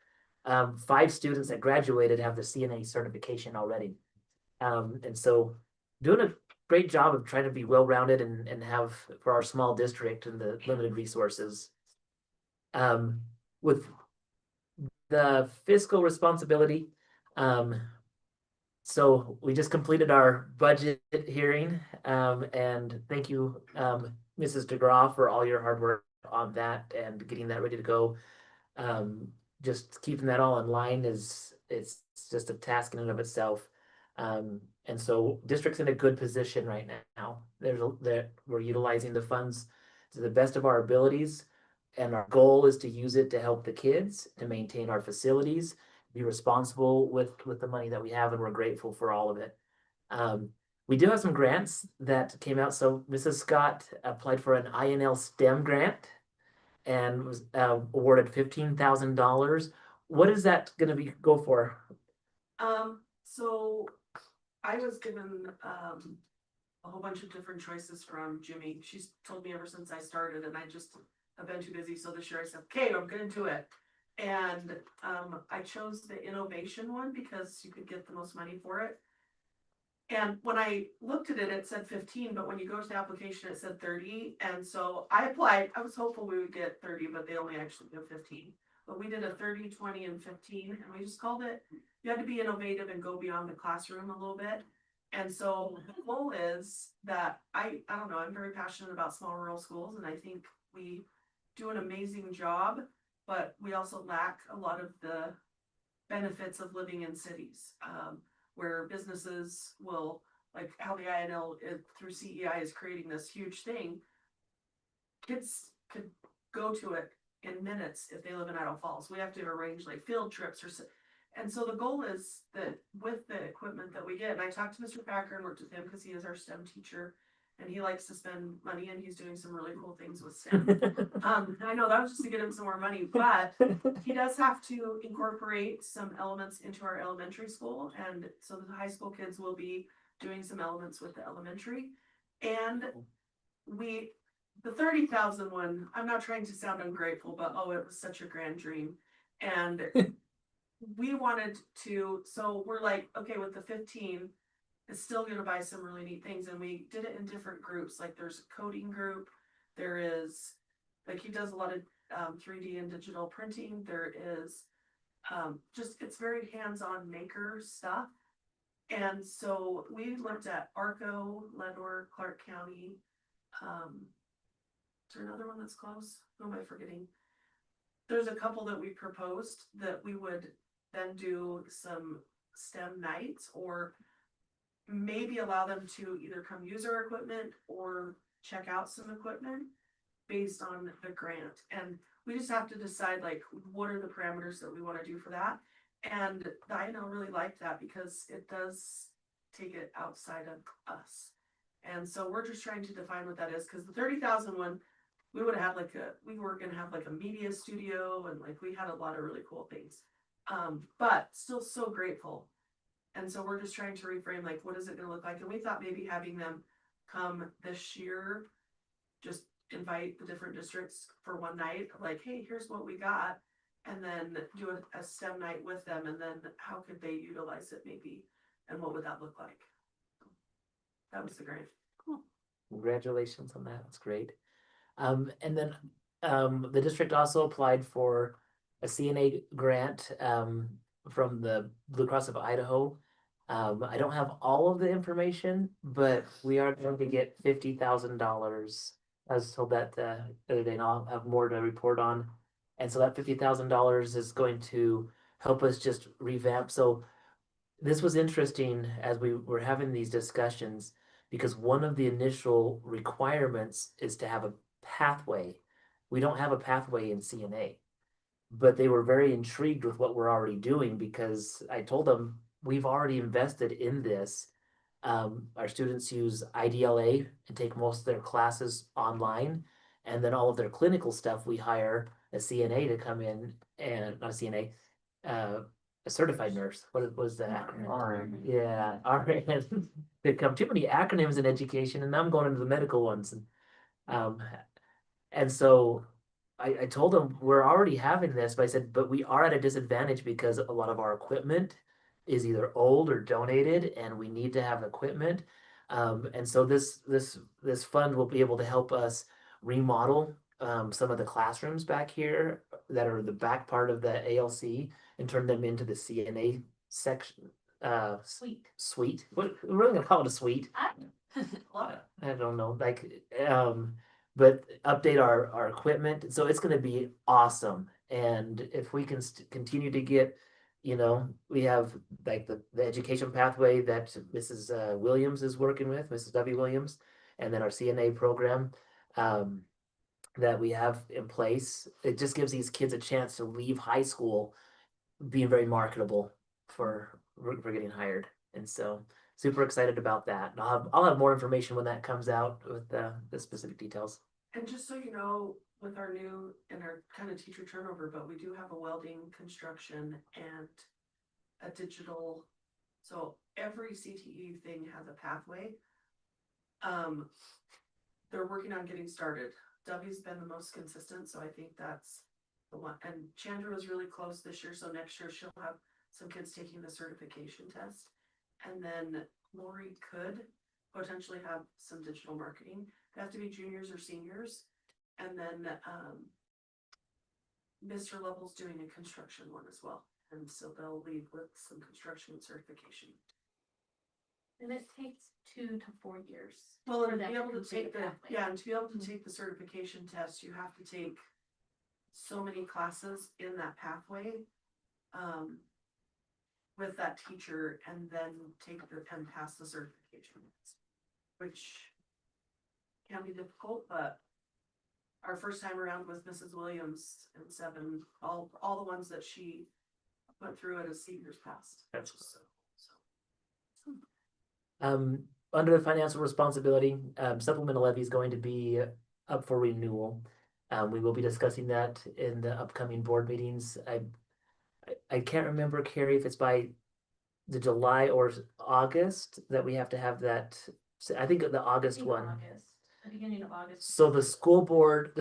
5 students that graduated have the CNA certification already. And so doing a great job of trying to be well-rounded and have for our small district and the limited resources. With the fiscal responsibility, so we just completed our budget hearing, and thank you, Mrs. DeGraw, for all your hard work on that and getting that ready to go. Just keeping that all in line it's just a task in and of itself. And so district's in a good position right now. We're utilizing the funds to the best of our abilities, and our goal is to use it to help the kids, to maintain our facilities, be responsible with the money that we have, and we're grateful for all of it. We do have some grants that came out. So Mrs. Scott applied for an INL STEM grant and was awarded $15,000. What is that going to go for? So I was given a whole bunch of different choices from Jimmy. She's told me ever since I started, and I just have been too busy. So this year I said, okay, I'm getting to it. And I chose the innovation one because you could get the most money for it. And when I looked at it, it said 15, but when you go to the application, it said 30. And so I applied. I was hopeful we would get 30, but they only actually did 15. But we did a 30, 20, and 15, and we just called it, you had to be innovative and go beyond the classroom a little bit. And so the goal is that I don't know, I'm very passionate about small rural schools, and I think we do an amazing job, but we also lack a lot of the benefits of living in cities, where businesses will, like how the INL through CEI is creating this huge thing. Kids could go to it in minutes if they live in Idaho Falls. We have to arrange like field trips and so the goal is that with the equipment that we get, and I talked to Mr. Packer and worked with him because he is our STEM teacher, and he likes to spend money, and he's doing some really cool things with STEM. I know that was just to get him some more money, but he does have to incorporate some elements into our elementary school, and so the high school kids will be doing some elements with the elementary. And the 30,000 one, I'm not trying to sound ungrateful, but oh, it was such a grand dream. And we wanted to, so we're like, okay, with the 15, it's still gonna buy some really neat things, and we did it in different groups, like there's a coding group, there is, like he does a lot of 3D and digital printing, there is just, it's very hands-on maker stuff. And so we looked at Arco, Ledward, Clark County, is there another one that's close? Who am I forgetting? There's a couple that we proposed that we would then do some STEM nights, or maybe allow them to either come use our equipment or check out some equipment based on the grant. And we just have to decide, like, what are the parameters that we want to do for that. And the INL really liked that because it does take it outside of us. And so we're just trying to define what that is, because the 30,000 one, we would have we were gonna have like a media studio, and like we had a lot of really cool things. But still so grateful. And so we're just trying to reframe, like, what is it gonna look like? And we thought maybe having them come this year, just invite the different districts for one night, like, hey, here's what we got. And then do a STEM night with them, and then how could they utilize it maybe? And what would that look like? That was the grant. Congratulations on that. That's great. And then the district also applied for a CNA grant from the Blue Cross of Idaho. I don't have all of the information, but we are going to get $50,000. I was told that the other day, and I'll have more to report on. And so that $50,000 is going to help us just revamp. So this was interesting as we were having these discussions, because one of the initial requirements is to have a pathway. We don't have a pathway in CNA, but they were very intrigued with what we're already doing, because I told them we've already invested in this. Our students use IDLA and take most of their classes online, and then all of their clinical stuff, we hire a CNA to come in, and not a CNA, a certified nurse. What was that? RN. Yeah, RN. There come too many acronyms in education, and I'm going into the medical ones. And so I told them we're already having this, but I said, but we are at a disadvantage because a lot of our equipment is either old or donated, and we need to have equipment. And so this fund will be able to help us remodel some of the classrooms back here that are the back part of the ALC, and turn them into the CNA section suite. What we're really gonna call it a suite. Love it. I don't know, like, but update our equipment. So it's gonna be awesome. And if we can continue to get, we have like the education pathway that Mrs. Williams is working with, Mrs. W. Williams, and then our CNA program that we have in place. It just gives these kids a chance to leave high school being very marketable for getting hired. And so super excited about that. And I'll have more information when that comes out with the specific details. And just so you know, with our new and our kind of teacher turnover, but we do have a welding, construction, and a digital. So every CTE thing has a pathway. They're working on getting started. W's been the most consistent, so I think that's the one. And Chandra was really close this year, so next year she'll have some kids taking the certification test. And then Lori could potentially have some digital marketing. They have to be juniors or seniors. And then Mr. Level's doing a construction one as well. And so they'll lead with some construction certification. And it takes 2 to 4 years. Well, for and to them be able to complete take the pathway. and to be able to take the certification test, you have to take so many classes in that pathway with that teacher, and then and pass the certification, which can be difficult. But our first time around with Mrs. Williams and 7, all the ones that she went through it as seniors passed. That's so. under the financial responsibility, supplemental levy is going to be up for renewal. We will be discussing that in the upcoming board meetings. I can't remember, Carrie, if it's by the July or August that we have to have that. I think the August one. August, the beginning of August. So the school board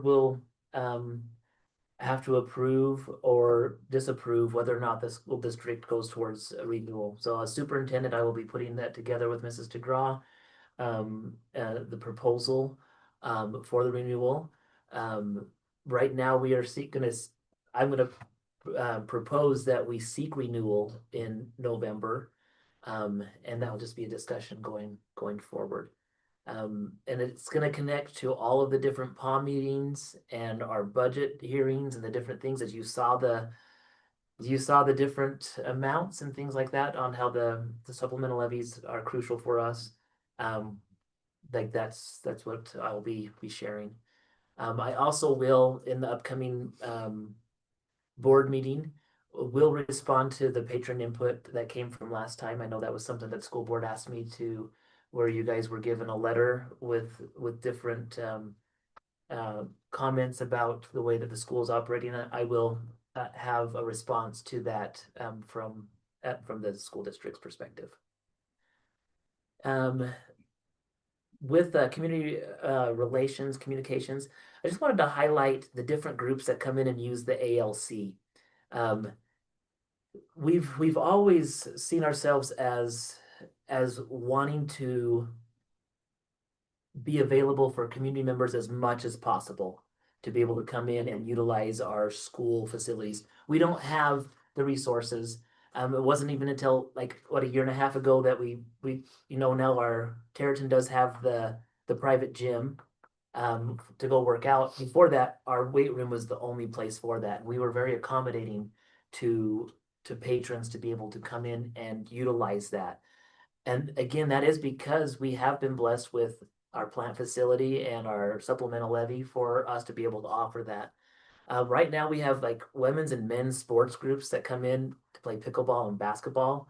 will have to approve or disapprove whether or not the school district goes towards a renewal. So as superintendent, I will be putting that together with Mrs. DeGraw, the proposal for the renewal. Right now, we are I'm gonna propose that we seek renewal in November. And that will just be a discussion going forward. And it's gonna connect to all of the different POM meetings and our budget hearings and the different things as you saw the different amounts and things like that on how the supplemental levies are crucial for us. Like that's what I will be sharing. I also will in the upcoming board meeting will respond to the patron input that came from last time. I know that was something that school board asked me to, where you guys were given a letter with different comments about the way that the school is operating. I will have a response to that from the school district's perspective. With community relations, communications, I just wanted to highlight the different groups that come in and use the ALC. We've always seen ourselves as wanting to be available for community members as much as possible to be able to come in and utilize our school facilities. We don't have the resources. It wasn't even until like a year and a half ago that we now our Territon does have the private gym to go work out. Before that, our weight room was the only place for that. We were very accommodating to patrons to be able to come in and utilize that. And again, that is because we have been blessed with our plant facility and our supplemental levy for us to be able to offer that. Right now we have like women's and men's sports groups that come in to play pickleball and basketball.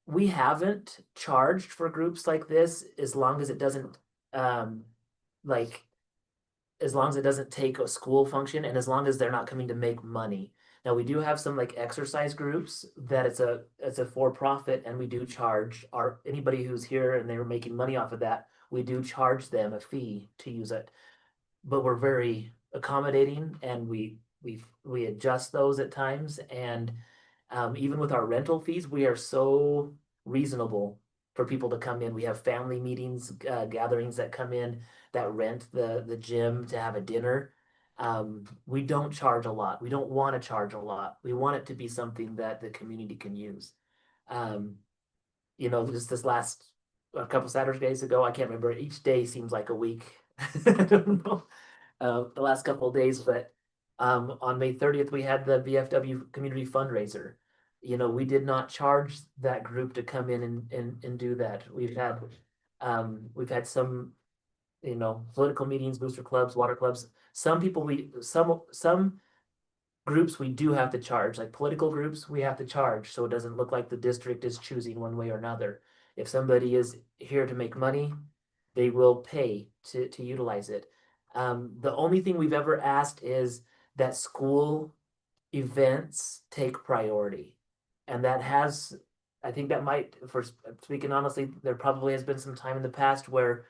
We haven't charged for groups like this as long as it doesn't as long as it doesn't take a school function and as long as they're not coming to make money. Now we do have some like exercise groups that it's a for-profit and we do charge anybody who's here and they're making money off of that, we do charge them a fee to use it. But we're very accommodating and we adjust those at times. And even with our rental fees, we are so reasonable for people to come in. We have family meetings, gatherings that come in that rent the gym to have a dinner. We don't charge a lot. We don't want to charge a lot. We want it to be something that the community can use. Just this last a couple Saturdays ago, I can't remember. Each day seems like a week. I don't know. The last couple of days, but on May 30th, we had the VFW community fundraiser. We did not charge that group to come in and do that. We've had some, political meetings, booster clubs, water clubs. Some groups we do have to charge, like political groups, we have to charge, so it doesn't look like the district is choosing one way or another. If somebody is here to make money, they will pay to utilize it. The only thing we've ever asked is that school events take priority. And that has, I think that might, for speaking honestly, there probably has been some time in the past where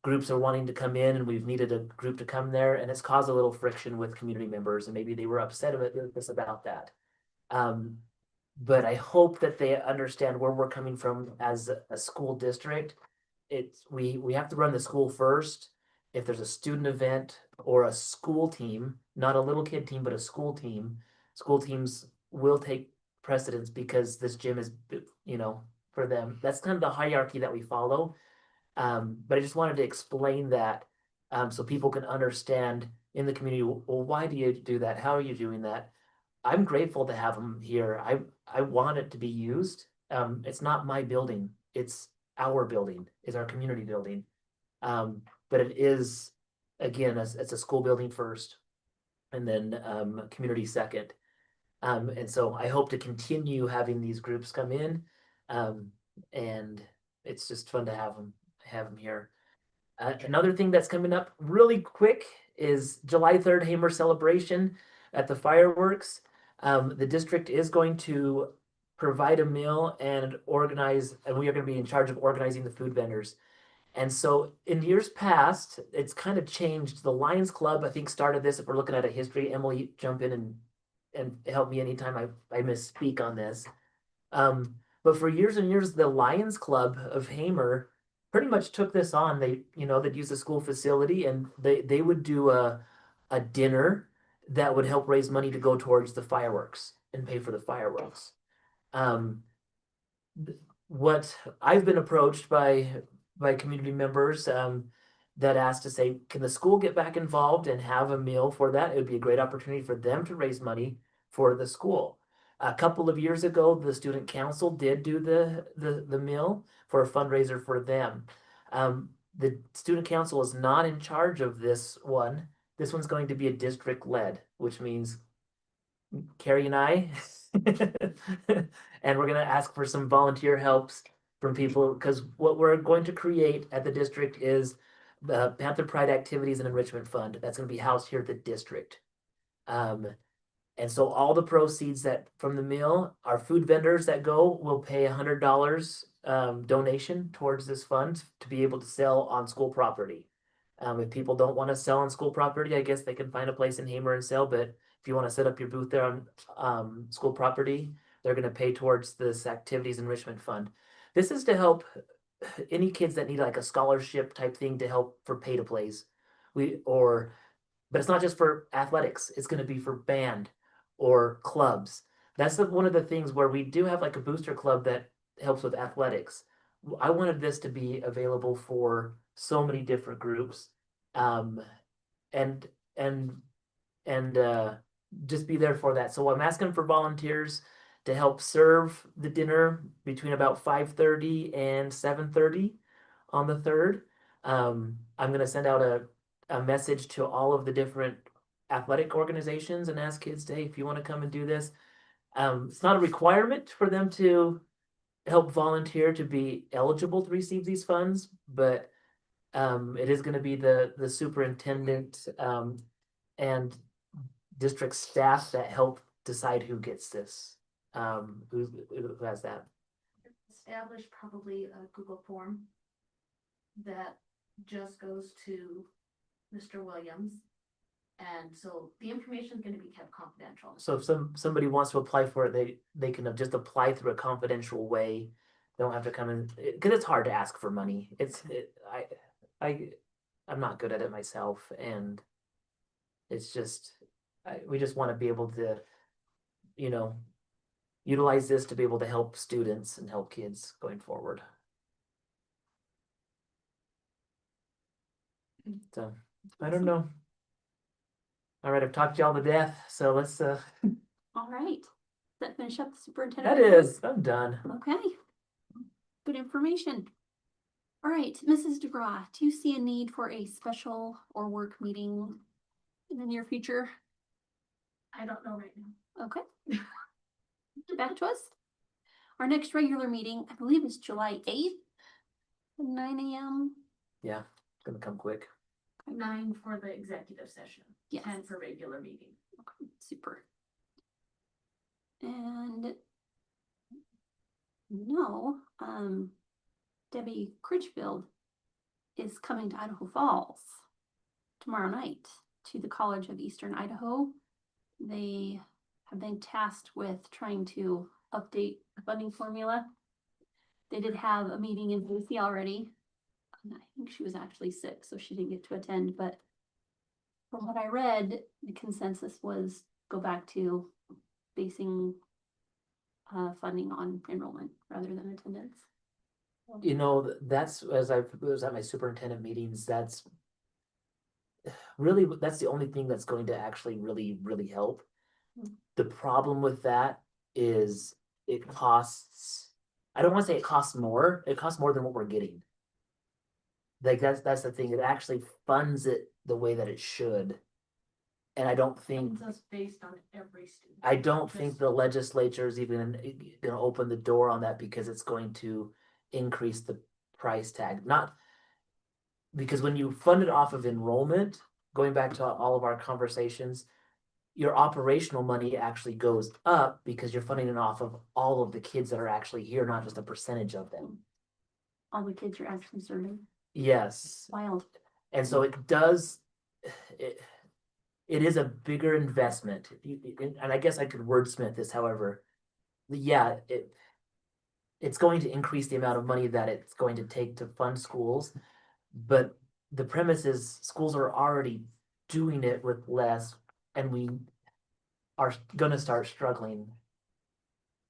groups are wanting to come in and we've needed a group to come there and it's caused a little friction with community members and maybe they were upset about that. But I hope that they understand where we're coming from as a school district. We have to run the school first. If there's a student event or a school team, not a little kid team, but a school teams will take precedence because this gym is, for them. That's kind of the hierarchy that we follow. But I just wanted to explain that so people can understand in the community, well, why do you do that? How are you doing that? I'm grateful to have them here. I want it to be used. It's not my building. It's our building. It's our community building. But it is, again, it's a school building first and then community second. And so I hope to continue having these groups come in And it's just fun to have them here. Another thing that's coming up really quick is July 3rd Hamer celebration at the fireworks. The district is going to provide a meal and organize, and we are going to be in charge of organizing the food vendors. And so in years past, it's kind of changed. The Lions Club, I think, started this. If we're looking at a history, Emily, jump in and help me anytime I misspeak on this. But for years and years, the Lions Club of Hamer pretty much took this on. They'd use the school facility and they would do a dinner that would help raise money to go towards the fireworks and pay for the fireworks. What I've been approached by community members that asked to say, can the school get back involved and have a meal for that? It would be a great opportunity for them to raise money for the school. A couple of years ago, the student council did do the meal for a fundraiser for them. The student council is not in charge of this one. This one's going to be a district led, which means Carrie and I, and we're gonna ask for some volunteer helps from people, because what we're going to create at the district is the Panther Pride Activities and Enrichment Fund. That's gonna be housed here at the district. And so all the proceeds that from the meal, our food vendors that go will pay $100 donation towards this fund to be able to sell on school property. If people don't want to sell on school property, I guess they can find a place in Hamer and sell, but if you want to set up your booth there on school property, they're going to pay towards this Activities Enrichment Fund. This is to help any kids that need like a scholarship type thing to help for pay to plays. But it's not just for athletics. It's going to be for band or clubs. That's one of the things where we do have like a booster club that helps with athletics. I wanted this to be available for so many different groups, and just be there for that. So I'm asking for volunteers to help serve the dinner between about 5:30 and 7:30 on the 3rd. I'm gonna send out a message to all of the different athletic organizations and ask kids, hey, if you want to come and do this. It's not a requirement for them to help volunteer to be eligible to receive these funds, but it is going to be the superintendent and district staff that help decide who gets this, who has that. Establish probably a Google form that just goes to Mr. Williams. And so the information is going to be kept confidential. So if somebody wants to apply for it, they can just apply through a confidential way. They don't have to come in, because it's hard to ask for money. I'm not good at it myself, and it's just we just want to be able to, utilize this to be able to help students and help kids going forward. So I don't know. All right, I've talked y'all to death, so let's All right. Does that finish up the superintendent? that is, I'm done. Okay. Good information. All right, Mrs. DeGraw, do you see a need for a special or work meeting in the near future? I don't know right now. Okay. Back to us. Our next regular meeting, I believe, is July 8th at 9 a.m. Yeah, it's gonna come quick. 9 for the executive session. Yes. 10 for regular meeting. Okay, super. And Debbie Critchfield is coming to Idaho Falls tomorrow night to the College of Eastern Idaho. They have been tasked with trying to update the funding formula. They did have a meeting in Boise already. I think she was actually sick, so she didn't get to attend, but from what I read, the consensus was go back to basing funding on enrollment rather than attendance. That's, as I was at my superintendent meetings, that's the only thing that's going to actually really, really help. The problem with that is it costs, I don't want to say it costs more than what we're getting. Like that's the thing, it actually funds it the way that it should. And I don't think, It's us based on every student. I don't think Just- the legislature is even gonna open the door on that because it's going to increase the price tag, not. Because when you fund it off of enrollment, going back to all of our conversations, your operational money actually goes up because you're funding it off of all of the kids that are actually here, not just a percentage of them. All the kids you're actually serving. Yes, Wild. and so it does, it, it is a bigger investment. And I guess I could wordsmith this, however, yeah, it's going to increase the amount of money that it's going to take to fund schools. But the premise is schools are already doing it with less, and we are gonna start struggling.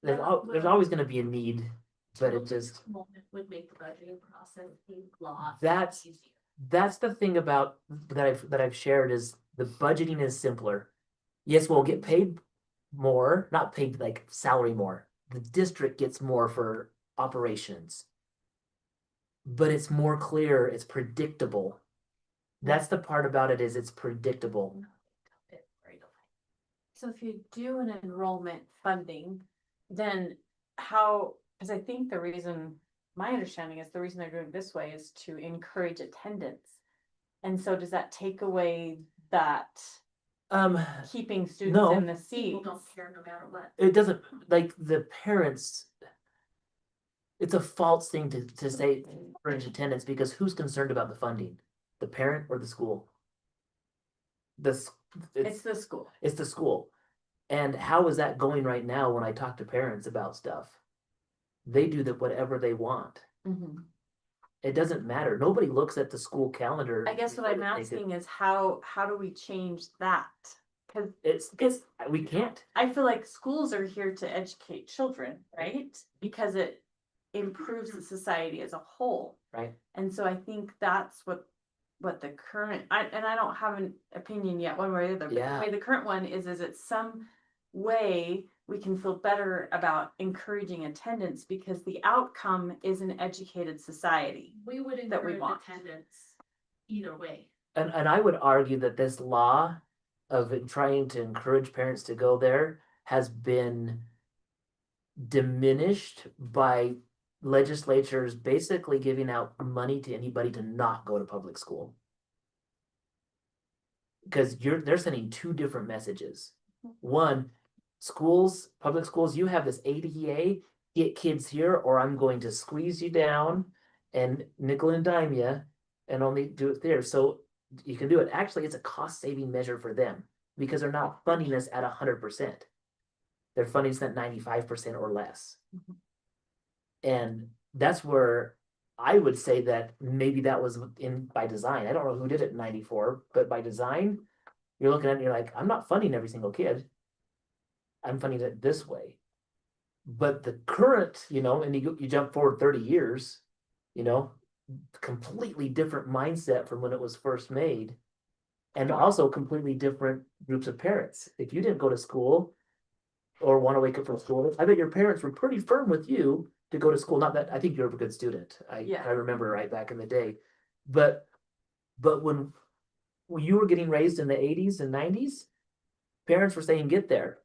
There's always gonna be a need, but it just, Moment would make the budgeting process a lot. That's- easier. that's the thing about that I've shared is the budgeting is simpler. Yes, we'll get paid more, not paid like salary more. The district gets more for operations. But it's more clear, it's predictable. That's the part about it is it's predictable. So if you do an enrollment funding, then how, because I think the reason, my understanding is the reason they're doing it this way is to encourage attendance. And so does that take away that keeping students No. in the People seat? don't care no matter what. it doesn't, like the parents. It's a false thing to say encourage attendance because who's concerned about the funding? The parent or the school? It's It's the school. it's the school. And how is that going right now when I talk to parents about stuff? They do that whatever they want. It doesn't matter. Nobody looks at the school calendar. I guess what I'm before they take it. asking is how do we change that? Cause It's, we can't. I feel like schools are here to educate children, right? Because it improves the society as a whole. Right. And so I think that's what the current, and I don't have an opinion yet one way or the other, but Yeah. the way the current one is it's some way we can feel better about encouraging attendance because the outcome is an educated society. We would that we encourage want. attendance either way. And I would argue that this law of trying to encourage parents to go there has been diminished by legislatures basically giving out money to anybody to not go to public school. Because they're sending two different messages. One, schools, public schools, you have this ADA, get kids here, or I'm going to squeeze you down and nickel and dime you and only do it there. So you can do it. Actually, it's a cost saving measure for them because they're not funding us at 100%. They're funding us at 95% or less. And that's where I would say that maybe that was in by design. I don't know who did it in 94, but by design, you're looking at it and you're like, I'm not funding every single kid. I'm funding it this way. But the current, and you jump forward 30 years, completely different mindset from when it was first made. And also completely different groups of parents. If you didn't go to school or want to wake up from school, I bet your parents were pretty firm with you to go to school. Not that I think you're a good student. I remember right back in the day. But when you were getting raised in the 80s and 90s, parents were saying, get there.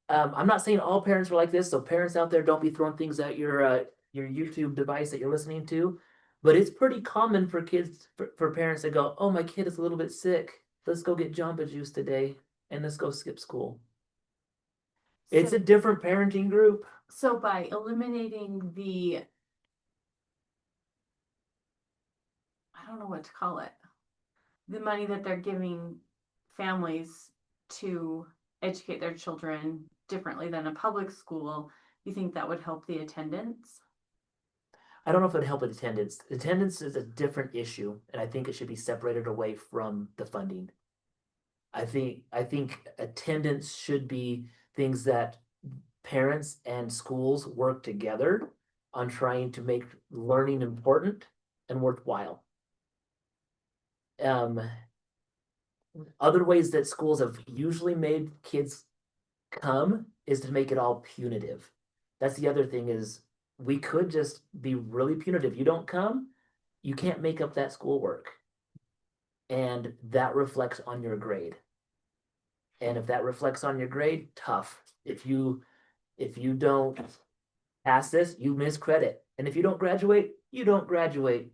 I'm not saying all parents were like this, so parents out there, don't be throwing things at your YouTube device that you're listening to. But it's pretty common for kids, for parents to go, oh, my kid is a little bit sick. Let's go get Jamba Juice today and let's go skip school. It's a different parenting group. So by eliminating I don't know what to call it, the money that they're giving families to educate their children differently than a public school, you think that would help the attendance? I don't know if it'd help with attendance. Attendance is a different issue, and I think it should be separated away from the funding. I think attendance should be things that parents and schools work together on trying to make learning important and worthwhile. Other ways that schools have usually made kids come is to make it all punitive. That's the other thing is we could just be really punitive. You don't come, you can't make up that schoolwork. And that reflects on your grade. And if that reflects on your grade, tough. If you don't pass this, you miss credit. And if you don't graduate, you don't graduate.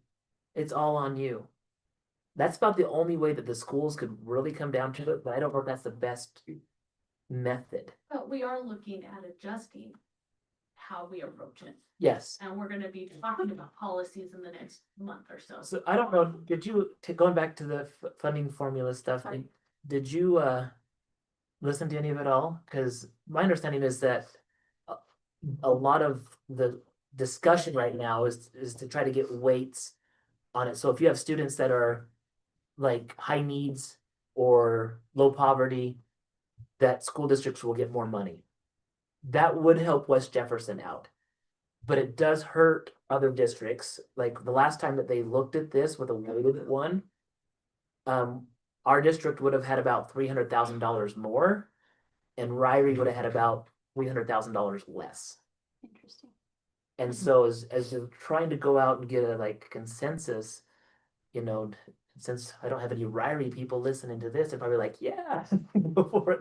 It's all on you. That's about the only way that the schools could really come down to it, but I don't know if that's the best method. But we are looking at adjusting how we approach it. Yes. And we're gonna be talking about policies in the next month or so. So I don't know, did you, going back to the funding formula stuff, Sorry. did you listen to any of it all? Cause my understanding is that a lot of the discussion right now is to try to get weights on it. So if you have students that are like high needs or low poverty, that school districts will get more money. That would help West Jefferson out. But it does hurt other districts. Like the last time that they looked at this with a weighted one, our district would have had about $300,000 more, and Ryrie would have had about $300,000 less. Interesting. And so as you're trying to go out and get a like consensus, you know, since I don't have any Ryrie people listening to this, they're probably like, yeah, before it.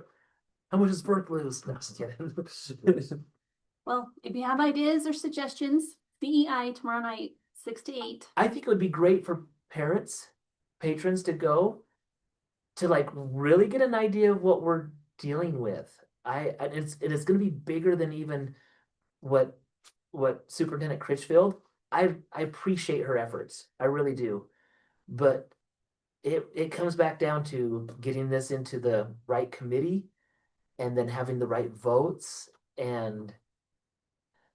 How much is Burke lose? No, just kidding. Well, if you have ideas or suggestions, CEI tomorrow night, 6 to 8. I think it would be great for parents, patrons to go to like really get an idea of what we're dealing with. It is going to be bigger than even what Superintendent Critchfield. I appreciate her efforts. I really do. But it comes back down to getting this into the right committee and then having the right votes, and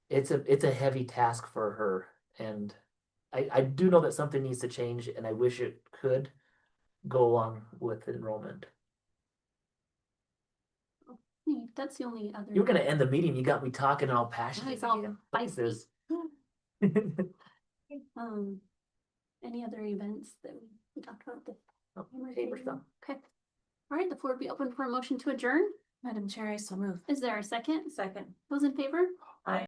it's a heavy task for her. And I do know that something needs to change, and I wish it could go along with enrollment. That's the only other. You were gonna end the meeting, you got me talking all Oh, passionate. it's all Like feisty. this. Any other events that we talked about? Oh, paper stuff. Okay. All right, the floor will be open for a motion to adjourn. Madam Chair, I so move. Is there a second? Second. Those in favor?